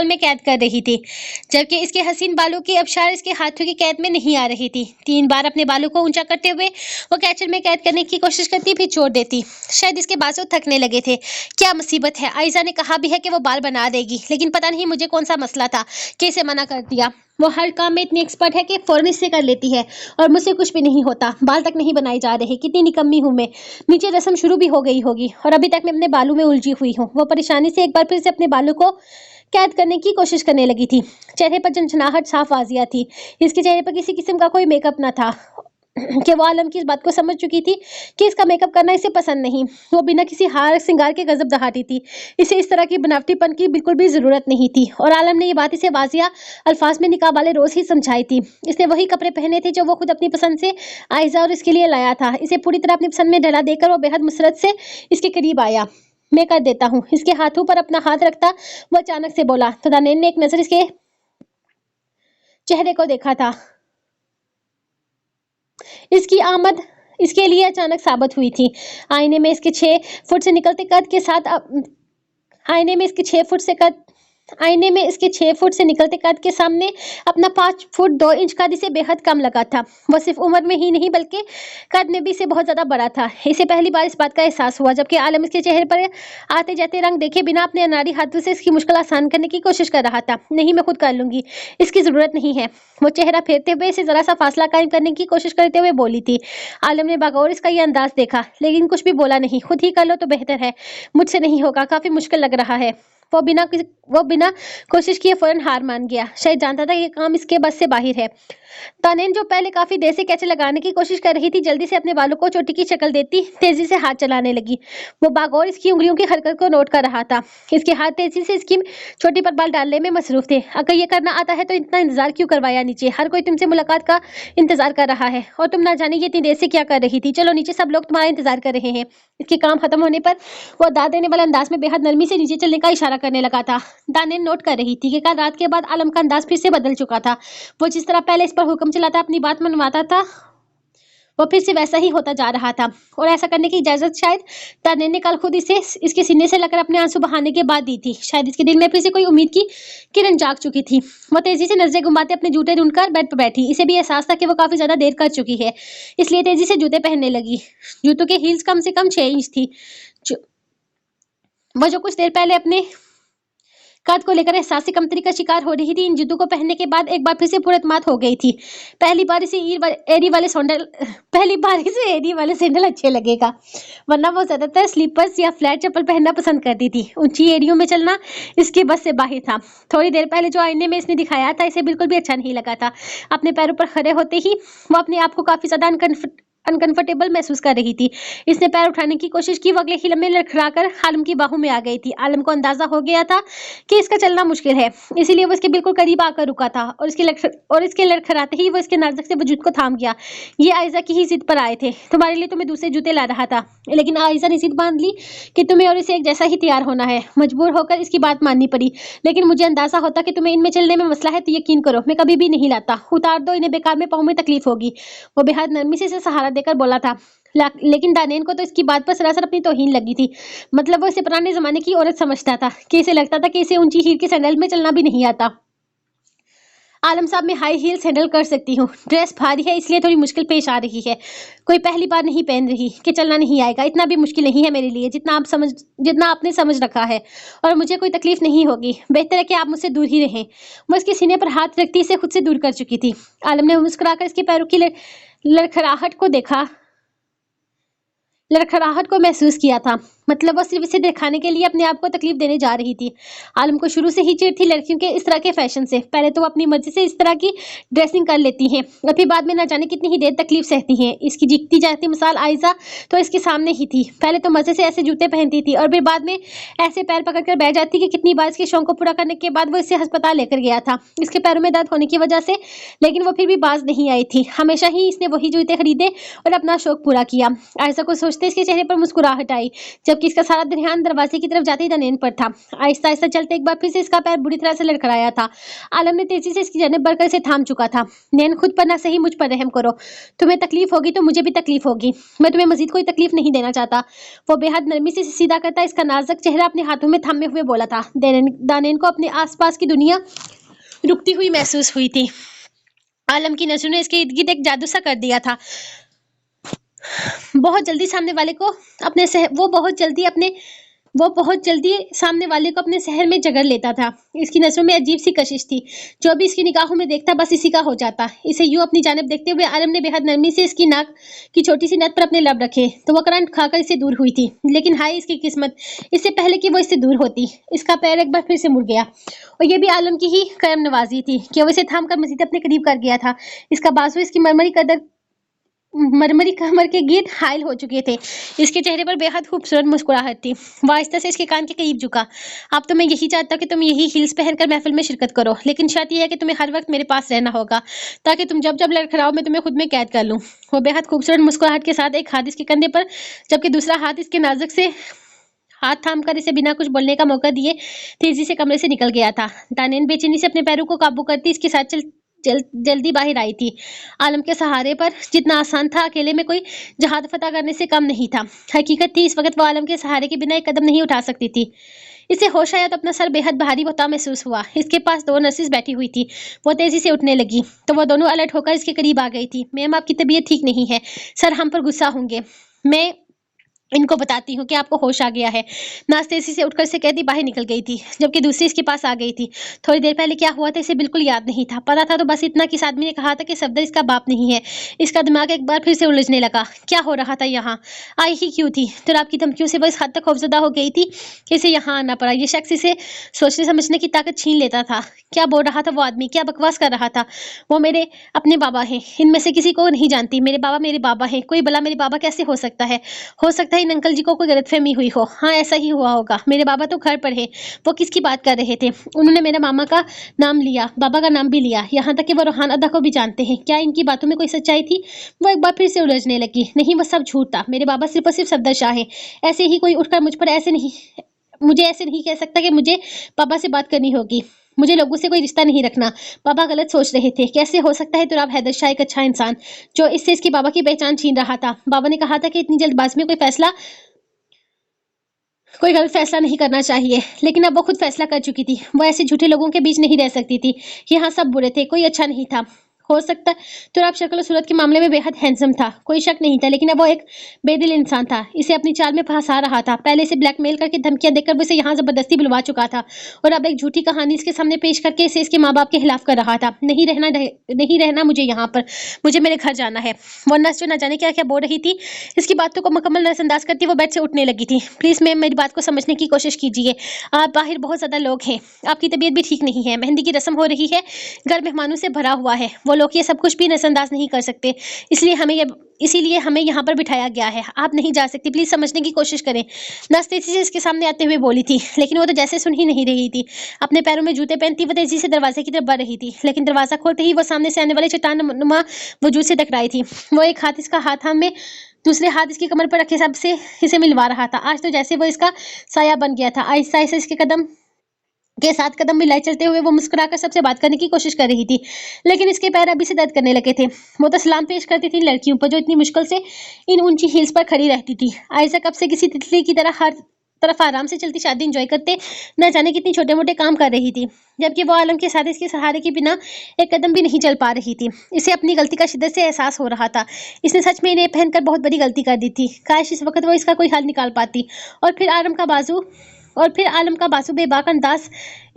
में कैद कर रही थी, जबकि इसके हसीन बालों की अबशार इसके हाथों की कैद में नहीं आ रही थी। 3 बार अपने बालों को ऊंचा करते हुए वो कैचर में कैद करने की कोशिश करती, फिर छोड़ देती। शायद इसके बाजू थकने लगे थे। क्या मुसीबत है, आयशा ने कहा भी है कि वो बाल बना देगी, लेकिन पता नहीं मुझे कौन सा मसला था कि इसे मना कर दिया। वो हर काम में इतनी एक्सपर्ट है कि फौरन इससे कर लेती है, और मुझसे कुछ भी नहीं होता। बाल तक नहीं बनाए जा रहे, कितनी निकम्मी हूँ मैं। नीचे रस्म शुरू भी हो गई होगी और अभी तक मैं अपने बालों में उलझी हुई हूँ। वो परेशानी से एक बार फिर से अपने बालों को कैद करने की कोशिश करने लगी थी। चेहरे पर झंझनाहट साफ वाजिया थी। इसके चेहरे पर किसी किस्म का कोई मेकअप न था कि वो आलम की इस बात को समझ चुकी थी कि इसका मेकअप करना इसे पसंद नहीं। वो बिना किसी हार श्रृंगार के गजब दहाती थी। इसे इस तरह की बनावटीपन की बिल्कुल भी जरूरत नहीं थी, और आलम ने ये बात इसे वाजिया अल्फाज में निकाह वाले रोज ही समझाई थी। इसने वही कपड़े पहने थे जो वो खुद अपनी पसंद से आयशा और इसके लिए लाया था। इसे पूरी तरह अपनी पसंद में ढला देकर वो बेहद मुसरत से इसके करीब आया। मैं कर देता हूँ। इसके हाथों पर अपना हाथ रखता वो अचानक से बोला। तदानीन ने एक नजर इसके चेहरे को देखा था। इसकी आमद इसके लिए अचानक साबित हुई थी। आईने में इसके 6 फुट से निकलते कद के साथ आईने में इसके 6 फुट से कद आईने में इसके 6 फुट से निकलते कद के सामने अपना 5 फुट 2 इंच कद इसे बेहद कम लगा था। वो सिर्फ उम्र में ही नहीं बल्कि कद में भी इसे बहुत ज्यादा बड़ा था। इसे पहली बार इस बात का एहसास हुआ जबकि आलम इसके चेहरे पर आते जाते रंग देखे बिना अपने अनाड़ी हाथों से इसकी मुश्किल आसान करने की कोशिश कर रहा था। नहीं, मैं खुद कर लूंगी, इसकी जरूरत नहीं है। वो चेहरा फेरते हुए इसे जरा सा फासला कायम करने की कोशिश करते हुए बोली थी। आलम ने बगौर इसका ये अंदाज देखा लेकिन कुछ भी बोला नहीं। खुद ही कर लो तो बेहतर है, मुझसे नहीं होगा, काफी मुश्किल लग रहा है। वो बिना कोशिश किए फौरन हार मान गया। शायद जानता था कि ये काम इसके बस से बाहर है। तानेन जो पहले काफी देर से कैचे लगाने की कोशिश कर रही थी जल्दी से अपने बालों को चोटी की शक्ल देती तेजी से हाथ चलाने लगी। वो बागौर इसकी उंगलियों की हरकत को नोट कर रहा था। इसके हाथ तेजी से इसकी चोटी पर बाल डालने में मसरूफ थे। अगर ये करना आता है तो इतना इंतजार क्यों करवाया नीचे? हर कोई तुमसे मुलाकात का इंतजार कर रहा है और तुम ना जाने ये इतनी देर से क्या कर रही थी। चलो नीचे, सब लोग तुम्हारा इंतजार कर रहे हैं। इसके काम खत्म होने पर वो दाद देने वाले अंदाज में बेहद नरमी से नीचे चलने का इशारा करने लगा था। दानेन नोट कर रही थी कि कल रात के बाद आलम का अंदाज फिर से बदल चुका था। वो जिस तरह पहले इस पर हुक्म चलाता, अपनी बात मनवाता था, वो फिर से वैसा ही होता जा रहा था। और ऐसा करने की इजाजत शायद दानेन ने कल खुद इसे इसके सीने से लगकर अपने आंसू बहाने के बाद दी थी। शायद इसके दिल में फिर से कोई उम्मीद की किरण जाग चुकी थी। वो तेजी से नजरें घुमाते अपने जूते ढूंढकर बेड पर बैठी। इसे भी एहसास था कि वो काफी ज्यादा देर कर चुकी है, इसलिए तेजी से जूते पहनने लगी। जूतों के हील्स कम से कम 6 इंच थी। वो जो कुछ देर पहले अपने कद को लेकर एहसास से कमतरी का शिकार हो रही थी, इन जूतों को पहनने के बाद एक बार फिर से पुरतमात हो गई थी। पहली बार इसे एरी वाले सैंडल अच्छे लगेगा, वरना वो ज्यादातर स्लीपर्स या फ्लैट चप्पल पहनना पसंद करती थी। ऊंची एरियो में चलना इसके बस से बाहर था। थोड़ी देर पहले जो आईने में इसने दिखाया था इसे बिल्कुल भी अच्छा नहीं लगा था। अपने पैरों पर खड़े होते ही वो अपने आप को काफी ज्यादा अनकंफर्टेबल महसूस कर रही थी। इसने पैर उठाने की कोशिश की। वो अगले ही लम्हे लड़खड़ाकर आलम की बाहों में आ गई थी। आलम को अंदाजा हो गया था कि इसका चलना मुश्किल है, इसीलिए वो इसके बिल्कुल करीब आकर रुका था और इसके लड़खड़ाते ही वो इसके नाजुक से वजूद को थाम गया। ये आयजा की ही जिद पर आए थे। तुम्हारे लिए तो मैं दूसरे जूते ला रहा था, लेकिन आयजा ने जिद बांध ली कि तुम्हें और इसे एक जैसा ही तैयार होना है। मजबूर होकर इसकी बात माननी पड़ी, लेकिन मुझे अंदाजा होता कि तुम्हें इनमें चलने में मसला है तो यकीन करो मैं कभी भी नहीं लाता। उतार दो इन्हें, बेकार में पाँव में तकलीफ होगी। वो बेहद नरमी से इसे सहारा देकर बोला था, लेकिन दानेन को तो इसकी बात पर सरासर अपनी तौहीन लगी थी। मतलब वो इसे पुराने जमाने की औरत समझता था कि इसे लगता था कि इसे ऊंची हील के सैंडल में चलना भी नहीं आता। आलम साहब, मैं हाई हील सैंडल कर सकती हूँ, ड्रेस भारी है इसलिए थोड़ी मुश्किल पेश आ रही है। कोई पहली बार नहीं पहन रही कि चलना नहीं आएगा, इतना भी मुश्किल नहीं है मेरे लिए जितना आपने समझ रखा है, और मुझे कोई तकलीफ नहीं होगी। बेहतर है कि आप मुझसे दूर ही रहें। वो इसके सीने पर हाथ रखती इसे खुद से दूर कर चुकी थी। आलम ने मुस्कुराकर इसके पैरों की लड़खड़ाहट को महसूस किया था। मतलब वो सिर्फ इसे दिखाने के लिए अपने आप को तकलीफ देने जा रही थी। आलम को शुरू से ही चिढ़ थी लड़कियों के इस तरह के फैशन से। पहले तो वो अपनी मर्जी से इस तरह की ड्रेसिंग कर लेती हैं और फिर बाद में ना जाने कितनी ही देर तकलीफ सहती हैं। इसकी जीतती जाती मिसाल आयजा तो इसके सामने ही थी। पहले तो मजे से ऐसे जूते पहनती थी और फिर बाद में ऐसे पैर पकड़ कर बैठ जाती कि कितनी बार इसके शौक को पूरा करने के बाद वो इसे अस्पताल लेकर गया था इसके पैरों में दर्द होने की वजह से, लेकिन वो फिर भी बाज नहीं आई थी। हमेशा ही इसने वही जूते खरीदे और अपना शौक पूरा किया। आयजा को सोचते इसके चेहरे पर मुस्कुराहट आई, जबकि इसका सारा ध्यान दरवाजे की तरफ जाते ही दानेन पर था। आहिस्ता आहिस्ता चलते एक बार फिर से इसका पैर बुरी तरह से लड़खड़ाया था। आलम ने तेजी से इसकी जानिब बढ़कर इसे थाम चुका था। नैन, खुद पर ना सही मुझ पर रहम करो। तुम्हें तकलीफ होगी तो मुझे भी तकलीफ होगी। मैं तुम्हें मजीद कोई तकलीफ नहीं देना चाहता। वो बेहद नरमी से सीधा करता इसका नाजुक चेहरा अपने हाथों में थामे हुए बोला था। दानेन को अपने आसपास की दुनिया रुकती हुई महसूस हुई थी। आलम की नजरों ने इसके इर्द गिर्द एक जादू सा कर दिया था। बहुत जल्दी सामने वाले को अपने शहर में जगड़ लेता था। इसकी नजरों में अजीब सी कशिश थी। जो भी इसकी निगाहों में देखता बस इसी का हो जाता। इसे यूं अपनी जानिब देखते हुए आलम ने बेहद नरमी से इसकी नाक की छोटी सी नथ पर अपने लब रखे तो वह करंट खाकर इससे दूर हुई थी। लेकिन हाय इसकी किस्मत, इससे पहले कि वो इससे दूर होती इसका पैर एक बार फिर से मुड़ गया। और ये भी आलम की ही करम नवाजी थी कि वो इसे थाम कर मजीद अपने करीब कर गया था। इसका बाजू इसकी मरमरी कमर के गिर्द हायल हो चुके थे। इसके चेहरे पर बेहद खूबसूरत मुस्कुराहट थी। वह आहिस्ता से इसके कान के करीब झुका। अब तो मैं यही चाहता कि तुम यही हील्स पहनकर महफिल में शिरकत करो, लेकिन शर्त यह है कि तुम्हें हर वक्त मेरे पास रहना होगा ताकि तुम जब जब लड़खड़ाओ मैं तुम्हें खुद में कैद कर लूं। वो बेहद खूबसूरत मुस्कुराहट के साथ एक हाथ इसके कंधे पर जबकि दूसरा हाथ इसके नाजुक से हाथ थाम कर इसे बिना कुछ बोलने का मौका दिए तेजी से कमरे से निकल गया था। दानेन बेचैनी से अपने पैरों को काबू करती इसके साथ जल्दी बाहर आई थी। आलम के सहारे पर जितना आसान था अकेले में कोई जहाद फतह करने से कम नहीं था। हकीकत थी इस वक्त वो आलम के सहारे के बिना एक कदम नहीं उठा सकती थी। इसे होश आया तो अपना सर बेहद भारी होता महसूस हुआ। इसके पास 2 नर्सेस बैठी हुई थी। वो तेजी से उठने लगी तो वो दोनों अलर्ट होकर इसके करीब आ गई थी। मैम, आपकी तबीयत ठीक नहीं है। सर हम पर गुस्सा होंगे। मैं इनको बताती हूँ कि आपको होश आ गया है। नाज तेजी से उठकर से कहती बाहर निकल गई थी, जबकि दूसरी इसके पास आ गई थी। थोड़ी देर पहले क्या हुआ था इसे बिल्कुल याद नहीं था। पता था तो बस इतना कि इस आदमी ने कहा था कि सफदर इसका बाप नहीं है। इसका दिमाग एक बार फिर से उलझने लगा। क्या हो रहा था यहाँ? आई ही क्यों थी? तो आपकी धमकियों से वो इस हद तक खौफजदा हो गई थी कि इसे यहाँ आना पड़ा। ये शख्स इसे सोचने समझने की ताकत छीन लेता था। क्या बोल रहा था वो आदमी? क्या बकवास कर रहा था? वो मेरे अपने बाबा हैं। इनमें से किसी को नहीं जानती। मेरे बाबा हैं। कोई भला मेरे बाबा कैसे हो सकता है? हो सकता है इन अंकल जी को कोई गलतफहमी हुई हो। हाँ, ऐसा ही हुआ होगा। मेरे बाबा तो घर पर है। वो किसकी बात कर रहे थे? उन्होंने मेरे मामा का नाम लिया, बाबा का नाम भी लिया, यहाँ तक कि वो रोहान अदा को भी जानते हैं। क्या इनकी बातों में कोई सच्चाई थी? वो एक बार फिर से उलझने लगी। नहीं, वो सब झूठ था। मेरे बाबा सिर्फ और सिर्फ सफदर शाह है। ऐसे ही कोई उठकर मुझे ऐसे नहीं कह सकता कि मुझे पापा से बात करनी होगी। मुझे लोगों से कोई रिश्ता नहीं रखना। पापा गलत सोच रहे थे। कैसे हो सकता है तुराब हैदर शाह एक अच्छा इंसान जो इससे इसके बाबा की पहचान छीन रहा था? बाबा ने कहा था कि इतनी जल्दबाजी में कोई गलत फैसला नहीं करना चाहिए, लेकिन अब वो खुद फैसला कर चुकी थी। वो ऐसे झूठे लोगों के बीच नहीं रह सकती थी। यहाँ सब बुरे थे, कोई अच्छा नहीं था। हो सकता तो आप शक्ल और सूरत के मामले में बेहद हैंडसम था, कोई शक नहीं था, लेकिन अब वो एक बेदिल इंसान था। इसे अपनी चाल में फंसा रहा था। पहले इसे ब्लैकमेल करके धमकियां देकर वो इसे यहाँ जबरदस्ती बुलवा चुका था, और अब एक झूठी कहानी इसके सामने पेश करके इसे इसके माँ बाप के खिलाफ कर रहा था। नहीं रहना मुझे यहाँ पर, मुझे मेरे घर जाना है। वो नर्स जो न जाने क्या क्या बोल रही थी, इसकी बातों को मुकम्मल नजरअंदाज करती वो बेड से उठने लगी थी। प्लीज मैम, मेरी बात को समझने की कोशिश कीजिए। आप बाहर बहुत ज्यादा लोग हैं, आपकी तबीयत भी ठीक नहीं है, मेहंदी की रस्म हो रही है, घर मेहमानों से भरा हुआ है। वो लोग ये सब कुछ भी नजरअंदाज नहीं कर सकते, इसीलिए हमें यहाँ पर बिठाया गया है। आप नहीं जा सकती, प्लीज समझने की कोशिश करें। नर्स तेजी से इसके सामने आते हुए बोली थी, लेकिन वो तो जैसे सुन ही नहीं रही थी। अपने पैरों में जूते पहनती वो तेजी से दरवाजे की तरफ बढ़ रही थी, लेकिन दरवाजा खोलते ही वो सामने से आने वाले चट्टान नुमा वजूद से टकराई थी। वो एक हाथ इसका हाथ में, दूसरे हाथ इसकी कमर पर रखे सबसे इसे मिलवा रहा था। आज तो जैसे वो इसका साया बन गया था। आहिस्ता आहिस्ता इसके कदम के साथ कदम मिलाए चलते हुए वो मुस्कुराकर सबसे बात करने की कोशिश कर रही थी, लेकिन इसके पैर अभी से दर्द करने लगे थे। वो तो सलाम पेश करती थी लड़कियों पर जो इतनी मुश्किल से इन ऊंची हील्स पर खड़ी रहती थी। आयशा कब से किसी तितली की तरह हर तरफ आराम से चलती शादी एंजॉय करते न जाने कितनी छोटे मोटे काम कर रही थी, जबकि वो आलम के साथ इसके सहारे के बिना एक कदम भी नहीं चल पा रही थी। इसे अपनी गलती का शिद्दत से एहसास हो रहा था। इसने सच में इन्हें पहनकर बहुत बड़ी गलती कर दी थी। काश इस वक्त वो इसका कोई हल निकाल पाती। और फिर आलम का बाजू बेबाक अंदाज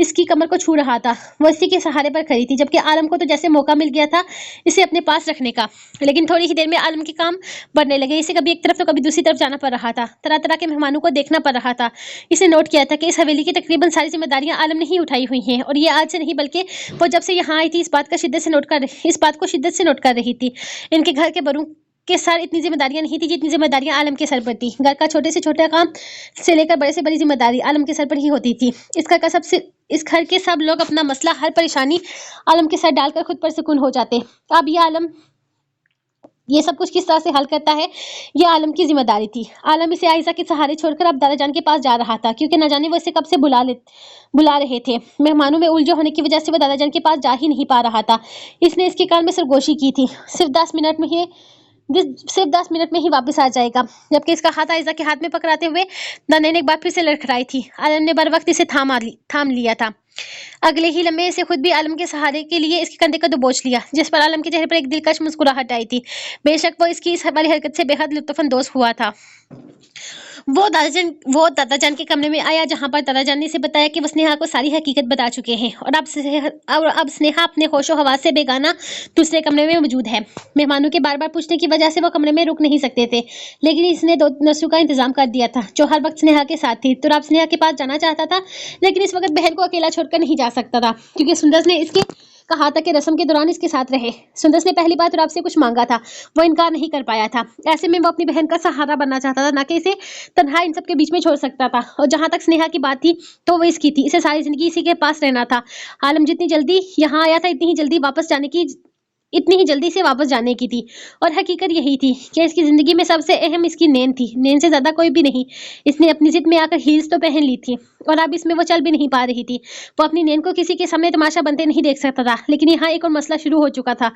इसकी कमर को छू रहा था। वो इसी के सहारे पर खड़ी थी, जबकि आलम को तो जैसे मौका मिल गया था इसे अपने पास रखने का। लेकिन थोड़ी ही देर में आलम के काम बढ़ने लगे। इसे कभी एक तरफ तो कभी दूसरी तरफ जाना पड़ रहा था। तरह तरह के मेहमानों को देखना पड़ रहा था। इसे नोट किया था कि इस हवेली की तकरीबन सारी जिम्मेदारियां आलम ने ही उठाई हुई हैं, और ये आज से नहीं बल्कि वो जब से यहाँ आई थी इस बात को शिद्दत से नोट कर रही थी। इनके घर के बड़ों के सर इतनी जिम्मेदारियां नहीं थी जितनी जिम्मेदारियां आलम के सर पर थी। घर का छोटे से छोटा काम से लेकर बड़े से बड़ी जिम्मेदारी आलम के सर पर ही होती थी। इस घर के सब लोग अपना मसला, हर परेशानी आलम के सर डालकर खुद पर सुकून हो जाते। अब ये सब कुछ किस तरह से हल करता है, ये आलम की जिम्मेदारी थी। आलम इसे आयशा के सहारे छोड़कर अब दादा जान के पास जा रहा था, क्योंकि न जाने वो इसे कब से बुला रहे थे। मेहमानों में उलझे होने की वजह से वो दादा जान के पास जा ही नहीं पा रहा था। इसने इसके कान में सरगोशी की थी, सिर्फ 10 मिनट में ही वापस आ जाएगा, जबकि इसका हाथ आयशा के हाथ में पकड़ाते हुए दाने ने एक बार फिर से लड़खड़ाई थी। आलम ने बर वक्त इसे थाम लिया था। अगले ही लम्हे से खुद भी आलम के सहारे के लिए इसके कंधे को दबोच लिया, जिस पर आलम के चेहरे पर एक दिलकश मुस्कुराहट आई थी। बेशक वो इसकी इस वाली हरकत से बेहद लुत्फानंदोज हुआ था। वो दादाजान के कमरे में आया, जहां पर दादाजान ने इसे बताया कि वो स्नेहा को सारी हकीकत बता चुके हैं, और अब स्नेहा अपने होशो हवास से बेगाना दूसरे कमरे में मौजूद है। मेहमानों के बार बार पूछने की वजह से वो कमरे में रुक नहीं सकते थे, लेकिन इसने 2 नर्सों का इंतजाम कर दिया था जो हर वक्त स्नेहा के साथ थी। तो अब स्नेहा के पास जाना चाहता था, लेकिन इस वक्त बहन को अकेला छोड़कर नहीं जा सकता था, क्योंकि सुंदर ने इसके कहा था कि रस्म के दौरान इसके साथ रहे। सुंदर ने पहली बार तुराब से कुछ मांगा था, वो इनकार नहीं कर पाया था। ऐसे में वो अपनी बहन का सहारा बनना चाहता था, ना कि इसे तन्हा इन सब के बीच में छोड़ सकता था। और जहां तक स्नेहा की बात थी तो वो इसकी थी, इसे सारी जिंदगी इसी के पास रहना था। आलम जितनी जल्दी यहाँ आया था इतनी ही जल्दी से वापस जाने की थी, और हकीकत यही थी कि इसकी जिंदगी में सबसे अहम इसकी नैन थी। नैन से ज्यादा कोई भी नहीं। इसने अपनी जिद में आकर हील्स तो पहन ली थी, और अब इसमें वो चल भी नहीं पा रही थी। वो अपनी नैन को किसी के सामने तमाशा बनते नहीं देख सकता था। लेकिन यहाँ एक और मसला शुरू हो चुका था।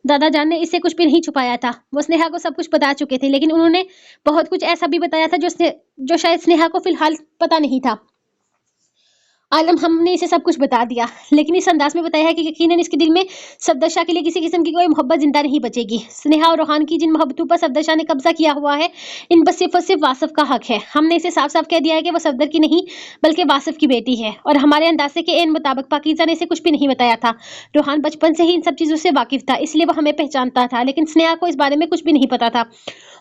दादा जान ने इससे कुछ भी नहीं छुपाया था। वो स्नेहा को सब कुछ बता चुके थे, लेकिन उन्होंने बहुत कुछ ऐसा भी बताया था जो शायद स्नेहा को फिलहाल पता नहीं था। आलम, हमने इसे सब कुछ बता दिया, लेकिन इस अंदाज में बताया है कि यकीनन इसके दिल में सफदरशाह के लिए किसी किस्म की कोई मोहब्बत जिंदा नहीं बचेगी। स्नेहा और रोहान की जिन मोहब्बतों पर सफदरशाह ने कब्जा किया हुआ है, इन पर सिर्फ और सिर्फ वासिफ का हक है। हमने इसे साफ साफ कह दिया है कि वो सफदर की नहीं बल्कि वासिफ की बेटी है, और हमारे अंदाजे के इन मुताबिक पाकीज़ा ने इसे कुछ भी नहीं बताया था। रोहान बचपन से ही इन सब चीजों से वाकिफ था, इसलिए वो हमें पहचानता था, लेकिन स्नेहा को इस बारे में कुछ भी नहीं पता था।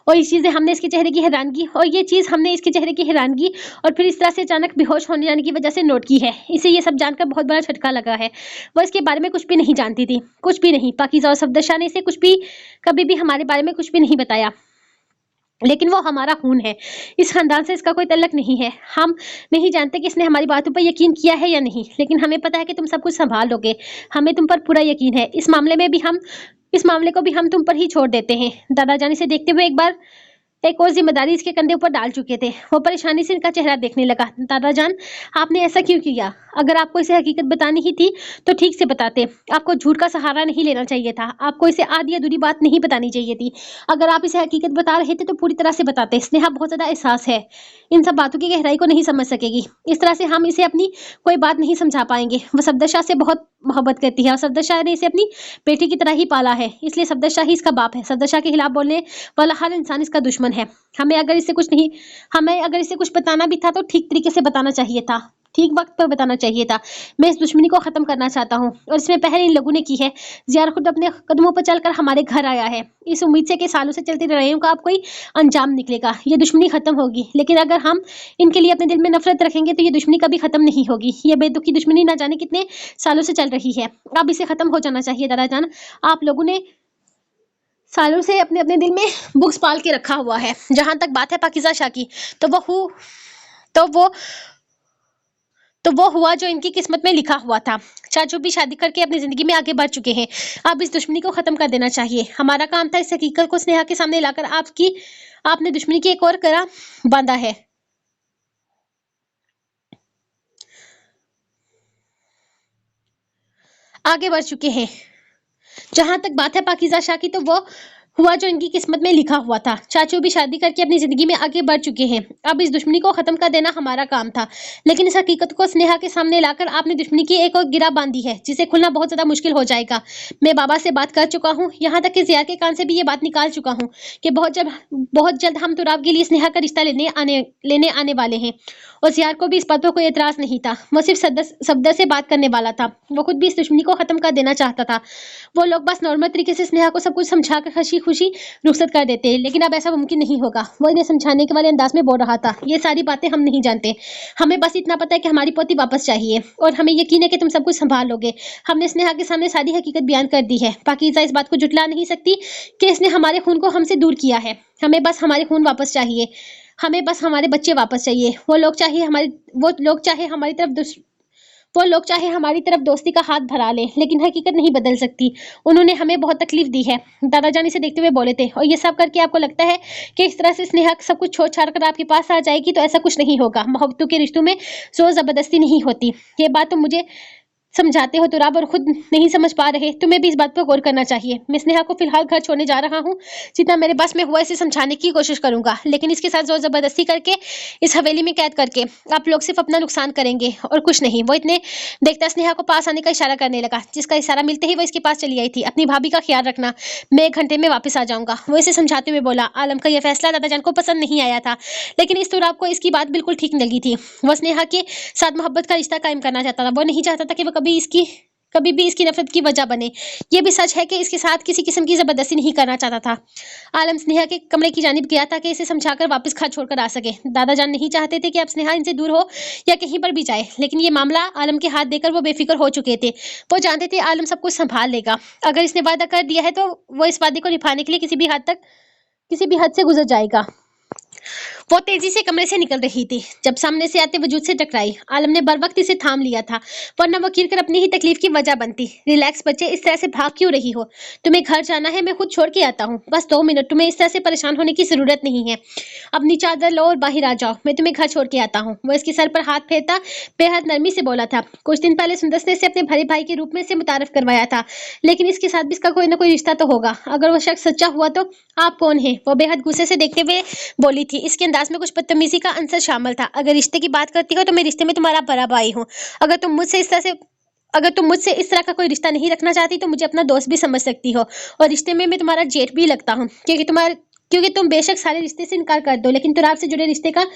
और ये चीजें हमने इसके चेहरे की हैरानगी और ये चीज हमने इसके चेहरे की हैरानगी और फिर इस तरह से अचानक बेहोश होने जाने की वजह से नोट की है। इसे ये सब जानकर बहुत बड़ा झटका लगा है। वो इसके बारे में कुछ भी नहीं जानती थी, कुछ भी नहीं। पाकीज़ा और सफदरशाह ने इसे कुछ भी कभी भी हमारे बारे में कुछ भी नहीं बताया, लेकिन वो हमारा खून है। इस खानदान से इसका कोई तल्लक नहीं है। हम नहीं जानते कि इसने हमारी बातों पर यकीन किया है या नहीं, लेकिन हमें पता है कि तुम सब कुछ संभाल लोगे। हमें तुम पर पूरा यकीन है। इस मामले को भी हम तुम पर ही छोड़ देते हैं। दादाजान इसे देखते हुए एक और जिम्मेदारी इसके कंधे ऊपर डाल चुके थे। वो परेशानी से इनका चेहरा देखने लगा। दादाजान, आपने ऐसा क्यों किया? अगर आपको इसे हकीकत बतानी ही थी तो ठीक से बताते। आपको झूठ का सहारा नहीं लेना चाहिए था। आपको इसे आधी अधूरी बात नहीं बतानी चाहिए थी। अगर आप इसे हकीकत बता रहे थे तो पूरी तरह से बताते। स्नेहा बहुत ज्यादा एहसास है, इन सब बातों की गहराई को नहीं समझ सकेगी। इस तरह से हम इसे अपनी कोई बात नहीं समझा पाएंगे। वो सफदरशाह से बहुत मोहब्बत करती है और सफदरशाह ने इसे अपनी बेटी की तरह ही पाला है, इसलिए सफदरशाह ही इसका बाप है। सफदरशाह के खिलाफ बोलने वाला हर इंसान इसका दुश्मन है। हमें अगर इसे कुछ बताना भी था तो ठीक तरीके से बताना चाहिए था, ठीक वक्त पर बताना चाहिए था। मैं इस दुश्मनी को खत्म करना चाहता हूँ, और इसमें पहल इन लोगों ने की है। ज़ियार खुद अपने कदमों पर चलकर हमारे घर आया है, इस उम्मीद से कि सालों से चलती लड़ाइयों का अब कोई अंजाम निकलेगा, ये दुश्मनी खत्म होगी। लेकिन अगर हम इनके लिए अपने दिल में नफरत रखेंगे तो ये दुश्मनी कभी खत्म नहीं होगी। ये बेदुखी दुश्मनी ना जाने कितने सालों से चल रही है। अब इसे खत्म हो जाना चाहिए। दादाजान, आप लोगों ने सालों से अपने अपने दिल में बुक्स पाल के रखा हुआ है। जहां तक बात है पाकीज़ा शाह की, तो वो हुआ जो इनकी किस्मत में लिखा हुआ था। चाचू भी शादी करके अपनी जिंदगी में आगे बढ़ चुके हैं। अब इस दुश्मनी को खत्म कर देना चाहिए। हमारा काम था इस हकीकत को स्नेहा के सामने लाकर आपने दुश्मनी की एक और कड़ा बांधा है। आगे बढ़ चुके हैं। जहां तक बात है पाकीज़ा शाह की, तो वो हुआ जो इनकी किस्मत में लिखा हुआ था। चाचू भी शादी करके अपनी जिंदगी में आगे बढ़ चुके हैं। अब इस दुश्मनी को खत्म कर देना हमारा काम था, लेकिन इस हकीकत को स्नेहा के सामने लाकर आपने दुश्मनी की एक और गिरा बांधी है, जिसे खुलना बहुत ज्यादा मुश्किल हो जाएगा। मैं बाबा से बात कर चुका हूँ, यहाँ तक कि ज़िया के कान से भी ये बात निकाल चुका हूँ कि बहुत जल्द हम तुराब के लिए स्नेहा का रिश्ता लेने आने वाले हैं। और ज़ियार को भी इस बात पर कोई एतराज नहीं था। वो सिर्फ सफदर से बात करने वाला था। वो खुद भी इस दुश्मनी को खत्म कर देना चाहता था। वो लोग बस नॉर्मल तरीके से स्नेहा को सब कुछ समझाकर हंसी खुशी रुखसत कर देते, लेकिन अब ऐसा मुमकिन नहीं होगा। वो इन्हें समझाने के वाले अंदाज में बोल रहा था। ये सारी बातें हम नहीं जानते। हमें बस इतना पता है कि हमारी पोती वापस चाहिए, और हमें यकीन है कि तुम सब कुछ संभाल लोगे। हमने स्नेहा के सामने सारी हकीकत बयान कर दी है। पाकीज़ा इस बात को जुटला नहीं सकती कि इसने हमारे खून को हमसे दूर किया है। हमें बस हमारे खून वापस चाहिए। हमें बस हमारे बच्चे वापस चाहिए। वो लोग चाहे हमारी तरफ दोस्ती का हाथ धरा ले, लेकिन हकीकत नहीं बदल सकती। उन्होंने हमें बहुत तकलीफ दी है। दादाजान इसे देखते हुए बोले थे। और ये सब करके आपको लगता है कि इस तरह से स्नेहा सब कुछ छोड़ छाड़ कर आपके पास आ जाएगी? तो ऐसा कुछ नहीं होगा। मोहब्बतों के रिश्तों में जोर जबरदस्ती नहीं होती। ये बात तुम मुझे समझाते हो तुराब, और खुद नहीं समझ पा रहे। तुम्हें भी इस बात पर गौर करना चाहिए। मैं स्नेहा को फिलहाल घर छोड़ने जा रहा हूँ। जितना मेरे बस में हुआ इसे समझाने की कोशिश करूंगा, लेकिन इसके साथ जोर जबरदस्ती करके इस हवेली में कैद करके आप लोग सिर्फ अपना नुकसान करेंगे और कुछ नहीं। वो इतने देखता स्नेहा को पास आने का इशारा करने लगा, जिसका इशारा मिलते ही वो इसके पास चली आई थी। अपनी भाभी का ख्याल रखना, मैं 1 घंटे में वापस आ जाऊंगा। वो इसे समझाते हुए बोला। आलम का यह फैसला दादाजान को पसंद नहीं आया था, लेकिन इस तुराब को इसकी बात बिल्कुल ठीक लगी थी। वो स्नेहा के साथ मोहब्बत का रिश्ता कायम करना चाहता था। वो नहीं चाहता था कि वो कभी भी इसकी नफरत की वजह बने। ये भी सच है कि इसके साथ किसी किस्म की जबरदस्ती नहीं करना चाहता था। आलम स्नेहा के कमरे की जानिब गया ताकि इसे समझाकर वापस घर छोड़कर आ सके। दादाजान नहीं चाहते थे कि अब स्नेहा इनसे दूर हो या कहीं पर भी जाए, लेकिन ये मामला आलम के हाथ देकर वो बेफिक्र हो चुके थे। वो जानते थे आलम सब कुछ संभाल लेगा। अगर इसने वादा कर दिया है तो वो इस वादे को निभाने के लिए किसी भी हद से गुजर जाएगा। वो तेजी से कमरे से निकल रही थी जब सामने से आते वजूद से टकराई। आलम ने बर वक्त इसे थाम लिया था, वरना वो गिर कर अपनी ही तकलीफ की वजह बनती। रिलैक्स बच्चे, इस तरह से भाग क्यों रही हो? तुम्हें घर जाना है, मैं खुद छोड़ के आता हूँ। बस 2 मिनट, तुम्हें इस तरह से परेशान होने की जरूरत नहीं है। अपनी चादर लो और बाहर आ जाओ, मैं तुम्हें घर छोड़ के आता हूँ। वो इसके सर पर हाथ फेरता बेहद नरमी से बोला था। कुछ दिन पहले सुंदर ने इसे अपने भरे भाई के रूप में से मुतारफ करवाया था, लेकिन इसके साथ भी इसका कोई ना कोई रिश्ता तो होगा। अगर वो शख्स सच्चा हुआ तो आप कौन है? वो बेहद गुस्से से देखते हुए बोली थी। इसके अंदाज अंदाज में कुछ बदतमीजी का अंसर शामिल था। अगर रिश्ते की बात करती हो तो मैं रिश्ते में तुम्हारा बड़ा भाई हूँ। अगर तुम मुझसे इस तरह का कोई रिश्ता नहीं रखना चाहती तो मुझे अपना दोस्त भी समझ सकती हो, और रिश्ते में मैं तुम्हारा जेठ भी लगता हूँ, क्योंकि तुम बेशक सारे रिश्ते से इनकार कर दो, लेकिन तुराब से जुड़े रिश्ते का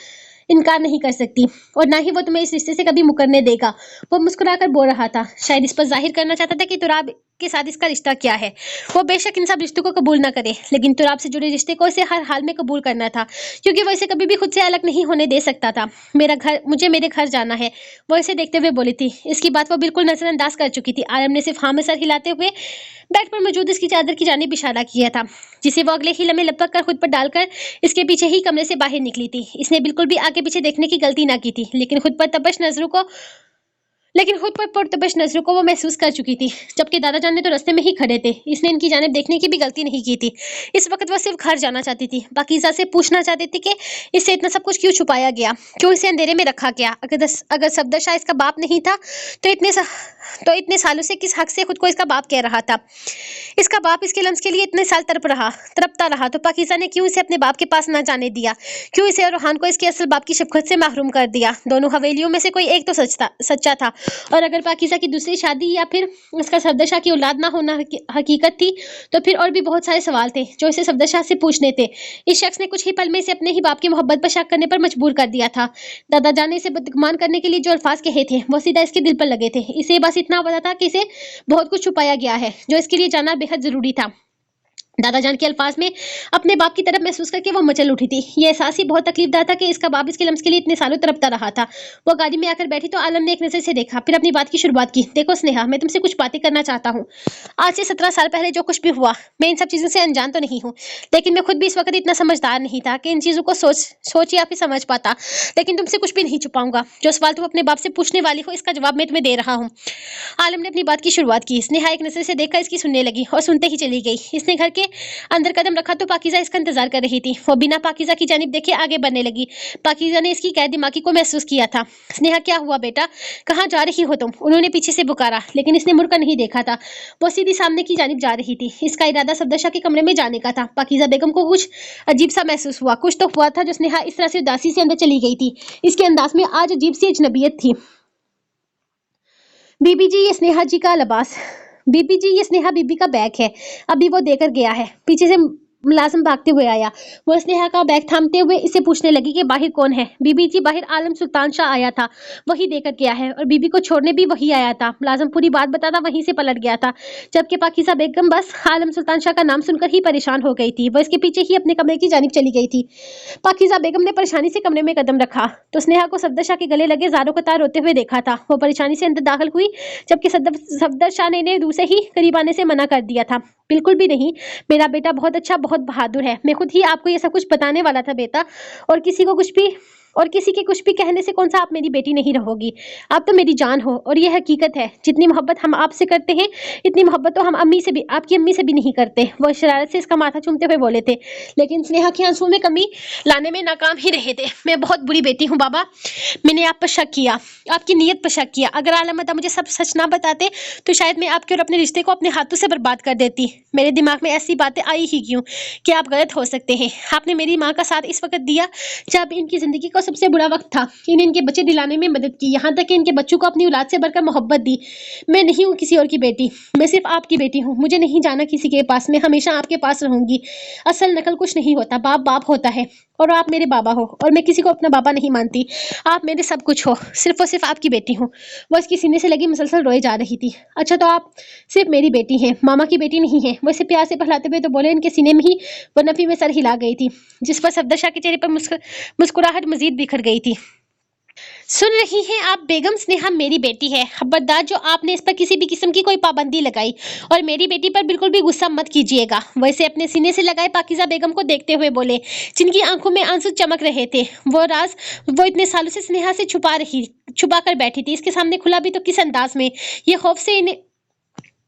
इनकार नहीं कर सकती, और ना ही वो तुम्हें इस रिश्ते से कभी मुकरने देगा। वो मुस्कुराकर बोल रहा था, शायद इस पर जाहिर करना चाहता था कि तुराब के साथ इसका रिश्ता क्या है। वो बेशक इन सब रिश्तों को कबूल ना करे, लेकिन तुराब से जुड़े रिश्ते को इसे हर हाल में कबूल करना था, क्योंकि वो इसे कभी भी खुद से अलग नहीं होने दे सकता था। मुझे मेरे घर जाना है, वो इसे देखते हुए बोली थी। इसकी बात वो बिल्कुल नजरअंदाज कर चुकी थी। आलम ने सिर्फ हाँ में सर हिलाते हुए बेड पर मौजूद इसकी चादर की जानिब इशारा किया था, जिसे वो अगले ही लम्हे लपक कर खुद पर डालकर इसके पीछे ही कमरे से बाहर निकली थी। इसने बिल्कुल भी आगे पीछे देखने की गलती ना की थी, लेकिन खुद पर पुरतबश नजरों को वो महसूस कर चुकी थी, जबकि दादा जान ने तो रास्ते में ही खड़े थे। इसने इनकी जानिब देखने की भी गलती नहीं की थी। इस वक्त वो सिर्फ घर जाना चाहती थी। पाकीज़ा से पूछना चाहती थी कि इससे इतना सब कुछ क्यों छुपाया गया, क्यों इसे अंधेरे में रखा गया। अगर सफदर शाह इसका बाप नहीं था तो इतने सालों से किस हक से खुद को इसका बाप कह रहा था। इसका बाप इसके लम्स के लिए इतने साल तड़पता रहा, तो पाकीज़ा ने क्यों इसे अपने बाप के पास न जाने दिया, क्यों इसे और रोहान को इसके असल बाप की शफकत से महरूम कर दिया। दोनों हवेलियों में से कोई एक तो सच्चा था, और अगर पाकीज़ा की दूसरी शादी या फिर उसका सफदर शाह की औलाद ना होना हकीकत थी, तो फिर और भी बहुत सारे सवाल थे जो इसे सफदर शाह से पूछने थे। इस शख्स ने कुछ ही पल में इसे अपने ही बाप की मोहब्बत पर शक करने पर मजबूर कर दिया था। दादा जान ने इसे बदगुमान करने के लिए जो अल्फाज कहे थे वो सीधा इसके दिल पर लगे थे। इसे बस इतना पता था कि इसे बहुत कुछ छुपाया गया है, जो इसके लिए जानना बेहद जरूरी था। दादा जान के अल्फाज में अपने बाप की तरफ महसूस करके वो मचल उठी थी। ये एहसास ही बहुत तकलीफदार था कि इसका बाप इसके लम्स के लिए इतने सालों तड़पता रहा था। वो गाड़ी में आकर बैठी तो आलम ने एक नजर से देखा, फिर अपनी बात की शुरुआत की। देखो स्नेहा, मैं तुमसे कुछ बातें करना चाहता हूँ। आज से 17 साल पहले जो कुछ भी हुआ, मैं इन सब चीजों से अनजान तो नहीं हूँ, लेकिन मैं खुद भी इस वक्त इतना समझदार नहीं था कि इन चीजों को सोच या फिर समझ पाता। लेकिन तुमसे कुछ भी नहीं छुपाऊंगा। जो सवाल तुम अपने बाप से पूछने वाली हो, इसका जवाब मैं तुम्हें दे रहा हूँ। आलम ने अपनी बात की शुरुआत की। स्नेहा एक नजर से देखकर इसकी सुनने लगी और सुनते ही चली गई। इसने घर के अंदर कदम रखा तो पाकीज़ा इसका इंतजार कर रही थी। वो बिना पाकीज़ा की जानिब देखे आगे बढ़ने लगी। पाकीज़ा ने इसकी गैर दिमागी को महसूस किया था। स्नेहा, क्या हुआ बेटा, कहाँ जा रही हो तुम? उन्होंने पीछे से पुकारा, लेकिन इसने मुड़कर नहीं देखा था। वो सीधी सामने की जानिब जा रही थी। इसका इरादा सफदर शाह के कमरे में जाने का था। पाकीज़ा बेगम को कुछ अजीब सा महसूस हुआ। कुछ तो हुआ था जो स्नेहा इस तरह से उदासी से अंदर चली गई थी। इसके अंदाज में आज अजीब सी अजनबियत थी। बीबी जी, ये स्नेहा जी का लिबास। बीबी जी, ये स्नेहा बीबी का बैग है, अभी वो देकर गया है। पीछे से मुलाजिम भागते हुए आया। वो स्नेहा का बैग थामते हुए इसे पूछने लगी कि बाहर कौन है। बीबी जी, बाहर आलम सुल्तान शाह आया था, वही देकर गया है, और बीबी को छोड़ने भी वही आया था। मुलाजिम पूरी बात बताता वहीं से पलट गया था, जबकि पाकीज़ा बेगम बस आलम सुल्तान शाह का नाम सुनकर ही परेशान हो गई थी। वो इसके पीछे ही अपने कमरे की जानिब चली गई थी। पाकीज़ा बेगम ने परेशानी से कमरे में कदम रखा तो स्नेहा को सफदर शाह के गले लगे ज़ारो कतार रोते हुए देखा था। वो परेशानी से अंदर दाखिल हुई, जबकि सफदर शाह ने इन्हें दूर से ही करीब आने से मना कर दिया था। बिल्कुल भी नहीं, मेरा बेटा बहुत अच्छा, बहुत बहादुर है। मैं खुद ही आपको ये सब कुछ बताने वाला था बेटा, और किसी के कुछ भी कहने से कौन सा आप मेरी बेटी नहीं रहोगी। आप तो मेरी जान हो, और ये हकीकत है। जितनी मोहब्बत हम आपसे करते हैं, इतनी मोहब्बत तो हम आपकी अम्मी से भी नहीं करते। वो शरारत से इसका माथा चूमते हुए बोले थे, लेकिन स्नेहा के आंसुओं में कमी लाने में नाकाम ही रहे थे। मैं बहुत बुरी बेटी हूँ बाबा, मैंने आप पर शक किया, आपकी नीयत पर शक किया। अगर आलम अदा मुझे सब सच ना बताते तो शायद मैं आपके और अपने रिश्ते को अपने हाथों से बर्बाद कर देती। मेरे दिमाग में ऐसी बातें आई ही क्यों कि आप गलत हो सकते हैं। आपने मेरी माँ का साथ इस वक्त दिया जब इनकी जिंदगी का सबसे बुरा वक्त था। इन्हें इनके बच्चे दिलाने में मदद की, यहाँ तक कि इनके बच्चों को अपनी औलाद से बढ़कर मोहब्बत दी। मैं नहीं हूँ किसी और की बेटी, मैं सिर्फ आपकी बेटी हूँ। मुझे नहीं जाना किसी के पास, मैं हमेशा आपके पास रहूंगी। असल नकल कुछ नहीं होता, बाप बाप होता है, और आप मेरे बाबा हो, और मैं किसी को अपना बाबा नहीं मानती। आप मेरे सब कुछ हो, सिर्फ और सिर्फ आपकी बेटी हूँ। वो इसकी सीने से लगी मुसलसल रोए जा रही थी। अच्छा, तो आप सिर्फ मेरी बेटी हैं, मामा की बेटी नहीं है। वो इसे प्यार से पहलाते हुए तो बोले। इनके सीने में ही वो नफी में सर हिला गई थी, जिस पर सफदर शाह के चेहरे पर मुस्कुराहट मजीद बिखर गई थी। सुन रही हैं आप बेगम, स्नेहा मेरी बेटी है। खबरदार जो आपने इस पर किसी भी किस्म की कोई पाबंदी लगाई, और मेरी बेटी पर बिल्कुल भी गुस्सा मत कीजिएगा। वैसे अपने सीने से लगाए पाकीज़ा बेगम को देखते हुए बोले, जिनकी आंखों में आंसू चमक रहे थे। वो राज वो इतने सालों से स्नेहा से छुपा कर बैठी थी, इसके सामने खुला भी तो किस अंदाज में।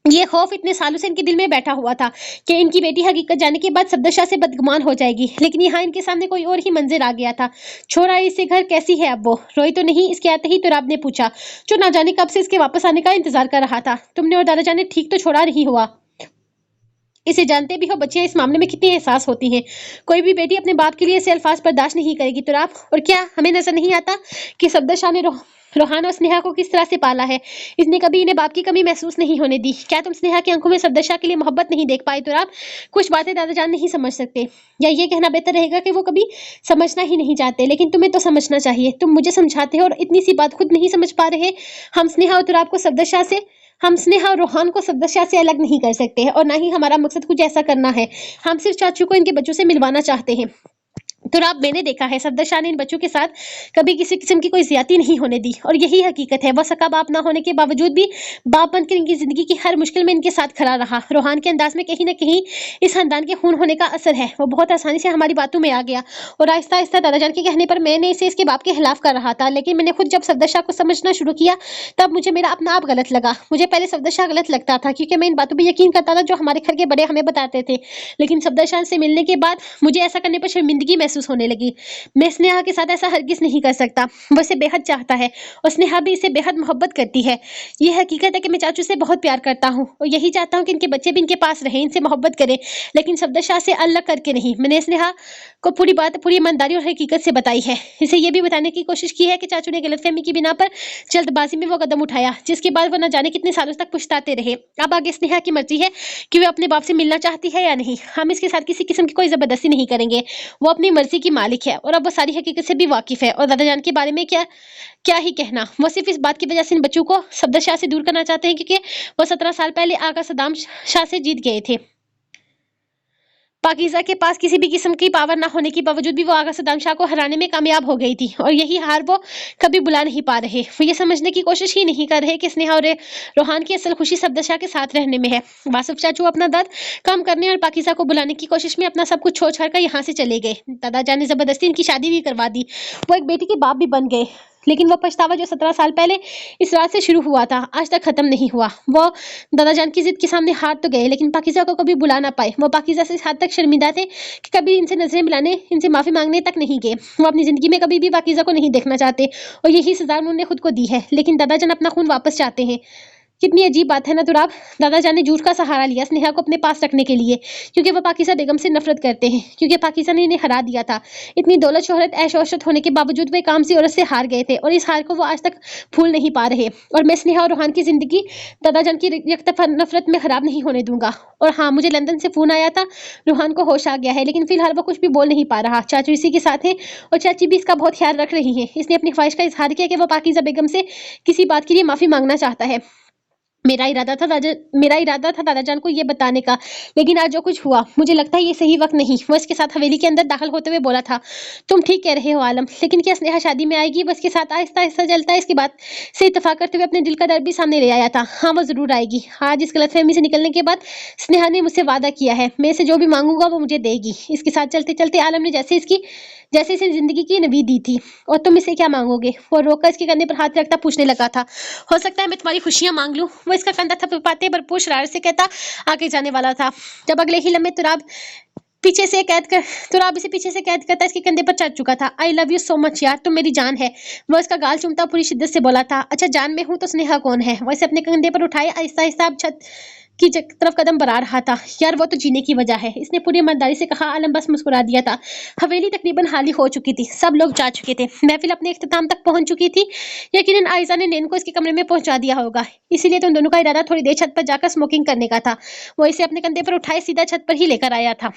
ये खौफ इतने सालों से इनके दिल में बैठा हुआ था कि इनकी बेटी हकीकत जाने के बाद सफदर शाह से बदगुमान हो जाएगी, लेकिन यहाँ इनके सामने कोई और ही मंजर आ गया था। छोड़ा इसे घर, कैसी है अब वो? रोई तो नहीं? इसके आते ही तुराब ने पूछा, जो ना जाने कब से इसके वापस आने का इंतजार कर रहा था। तुमने और दादा जान ने ठीक तो छोड़ा नहीं हुआ? इसे जानते भी हो बच्चियां इस मामले में कितनी एहसास होती हैं। कोई भी बेटी अपने बाप के लिए ऐसे अल्फाज बर्दाश्त नहीं करेगी। तो आप और क्या हमें नजर नहीं आता कि सफदर शाह ने रोहान और स्नेहा को किस तरह से पाला है। इसने कभी इन्हें बाप की कमी महसूस नहीं होने दी। क्या तुम स्नेहा की आंखों में सफदर शाह के लिए मोहब्बत नहीं देख पाए? तो आप कुछ बातें दादा जान नहीं समझ सकते, या ये कहना बेहतर रहेगा कि वो कभी समझना ही नहीं चाहते। लेकिन तुम्हें तो समझना चाहिए। तुम मुझे समझाते हो और इतनी सी बात खुद नहीं समझ पा रहे। हम स्नेहा और तुराब को सफदर शाह से हम स्नेहा और रोहान को सफदर शाह से अलग नहीं कर सकते हैं, और ना ही हमारा मकसद कुछ ऐसा करना है। हम सिर्फ चाचू को इनके बच्चों से मिलवाना चाहते हैं। तो आप मैंने देखा है सफदर शाह ने इन बच्चों के साथ कभी किसी किस्म की कोई ज्यादती नहीं होने दी, और यही हकीकत है। वह सका बाप ना होने के बावजूद भी बाप बनकर इनकी जिंदगी की हर मुश्किल में इनके साथ खड़ा रहा। रोहान के अंदाज में कहीं ना कहीं इस खानदान के खून होने का असर है। वो बहुत आसानी से हमारी बातों में आ गया, और आहिस्ता आहिस्ता दादाजान के कहने पर मैंने इसे इसके बाप के खिलाफ कर रहा था। लेकिन मैंने खुद जब सफदर शाह को समझना शुरू किया तब मुझे मेरा अपना आप गलत लगा। मुझे पहले सफदर शाह गलत लगता था क्योंकि मैं इन बातों पर यकीन करता था जो हमारे घर के बड़े हमें बताते थे। लेकिन सफदर शाह से मिलने के बाद मुझे ऐसा करने पर शर्मिंदगी महसूस होने लगी। मैं स्नेहा के साथ ऐसा हरगिज नहीं कर सकता। वो इसे बेहद चाहता है और स्नेहा भी इसे बेहद मोहब्बत करती है। ये हकीकत है कि मैं चाचू से बहुत प्यार करता हूँ और यही चाहता हूँ कि इनके बच्चे भी इनके पास रहें, इनसे मोहब्बत करें, लेकिन सफदर शाह से अलग करके नहीं। मैंने स्नेहा को पूरी बात पूरी ईमानदारी और हकीकत से बताई है। इसे ये भी बताने की कोशिश की है कि चाचू ने गलतफहमी की बिना पर जल्दबाजी में वो कदम उठाया, जिसके बाद वो न जाने कितने सालों तक पछताते रहे। अब आगे स्नेहा की मर्जी है कि वो अपने बाप से मिलना चाहती है या नहीं। हम इसके साथ किसी किस्म की कोई जबरदस्ती नहीं करेंगे। वो अपनी मर्जी की मालिक है और अब वो सारी हकीकत से भी वाकिफ है। और दादाजान के बारे में क्या क्या ही कहना। वो सिर्फ इस बात की वजह से इन बच्चों को सफदर शाह से दूर करना चाहते हैं क्योंकि वो 17 साल पहले आगा सद्दाम शाह से जीत गए थे। पाकिज़ा के पास किसी भी किस्म की पावर ना होने के बावजूद भी वो आगा सद्दाम शाह को हराने में कामयाब हो गई थी, और यही हार वो कभी बुला नहीं पा रहे। वो ये समझने की कोशिश ही नहीं कर रहे कि स्नेहा और रोहान की असल खुशी सफदर शाह के साथ रहने में है। वासिफ चाचू अपना दर्द कम करने और पाकिज़ा को बुलाने की कोशिश में अपना सब कुछ छोड़ छाड़ कर यहाँ से चले गए। दादाजान ने जबरदस्ती इनकी शादी भी करवा दी। वो एक बेटी के बाप भी बन गए, लेकिन वो पछतावा जो 17 साल पहले इस रात से शुरू हुआ था आज तक खत्म नहीं हुआ। वो दादाजान की जिद के सामने हार तो गए, लेकिन पाकिज़ा को कभी बुला ना पाए। वो पाकिज़ा से इस हद तक शर्मिंदा थे कि कभी इनसे नजरें मिलाने, इनसे माफी मांगने तक नहीं गए। वो अपनी जिंदगी में कभी भी पाकिज़ा को नहीं देखना चाहते, और यही सजा उन्होंने खुद को दी है। लेकिन दादाजान अपना खून वापस चाहते हैं। कितनी अजीब बात है ना तुराब। दादाजान ने झूठ का सहारा लिया स्नेहा को अपने पास रखने के लिए, क्योंकि वो पाकिज़ा बेगम से नफरत करते हैं, क्योंकि पाकिज़ा ने इन्हें हरा दिया था। इतनी दौलत शोहरत ऐश औशत होने के बावजूद वे काम सी औरत से हार गए थे, और इस हार को वो आज तक भूल नहीं पा रहे। और मैं स्नेहा और रोहान की जिंदगी दादाजान की यकतरफा नफरत में खराब नहीं होने दूंगा। और हाँ, मुझे लंदन से फोन आया था, रोहान को होश आ गया है, लेकिन फिलहाल वो कुछ भी बोल नहीं पा रहा। चाचू इसी के साथ है और चाची भी इसका बहुत ख्याल रख रही है। इसने अपनी ख्वाहिश का इजहार किया कि वो पाकिज़ा बेगम से किसी बात के लिए माफी मांगना चाहता है। मेरा इरादा था दादाजान को ये बताने का, लेकिन आज जो कुछ हुआ मुझे लगता है ये सही वक्त नहीं। वो इसके साथ हवेली के अंदर दाखिल होते हुए बोला था, तुम ठीक कह रहे हो आलम, लेकिन क्या स्नेहा शादी में आएगी? वो इसके साथ आहिस्ता आहिस्ता जलता है इसकी बात से इत्तेफाक करते हुए अपने दिल का दर्द भी सामने ले आया था। हाँ, वो जरूर आएगी। आज इस गलतफहमी से निकलने के बाद स्नेहा ने मुझसे वादा किया है, मैं इसे जो भी मांगूंगा वो मुझे देगी। इसके साथ चलते चलते आलम ने जैसे इसे जिंदगी की नवीद दी थी। और तुम इसे क्या मांगोगे? वो रोकर इसके कंधे पर हाथ रखता पूछने लगा था, हो सकता है मैं तुम्हारी खुशियां मांग लूं। वो इसका कंधा थपथपाते भरपूर शरारत से कहता आगे जाने वाला था, जब अगले ही लम्हे तुराब इसे पीछे से कैद करता इसके कंधे पर चढ़ चुका था। I love you so much यार, तुम मेरी जान है। वो इसका गाल चूमता पूरी शिद्दत से बोला था, अच्छा जान में हूं तो स्नेहा कौन है? वो इसे अपने कंधे पर उठाए आहिस्ता आहिस्ता अब छत की तरफ कदम बढ़ा रहा था। यार वो तो जीने की वजह है, इसने पूरी ईमानदारी से कहा। आलम बस मुस्कुरा दिया था। हवेली तकरीबन खाली हो चुकी थी, सब लोग जा चुके थे, महफिल अपने इख्तिताम तक पहुंच चुकी थी। यकीनन आयजा ने नैन को इसके कमरे में पहुंचा दिया होगा, इसीलिए तो उन दोनों का इरादा थोड़ी देर छत पर जाकर स्मोकिंग करने का था। वो इसे अपने कंधे पर उठाए सीधा छत पर ही लेकर आया था।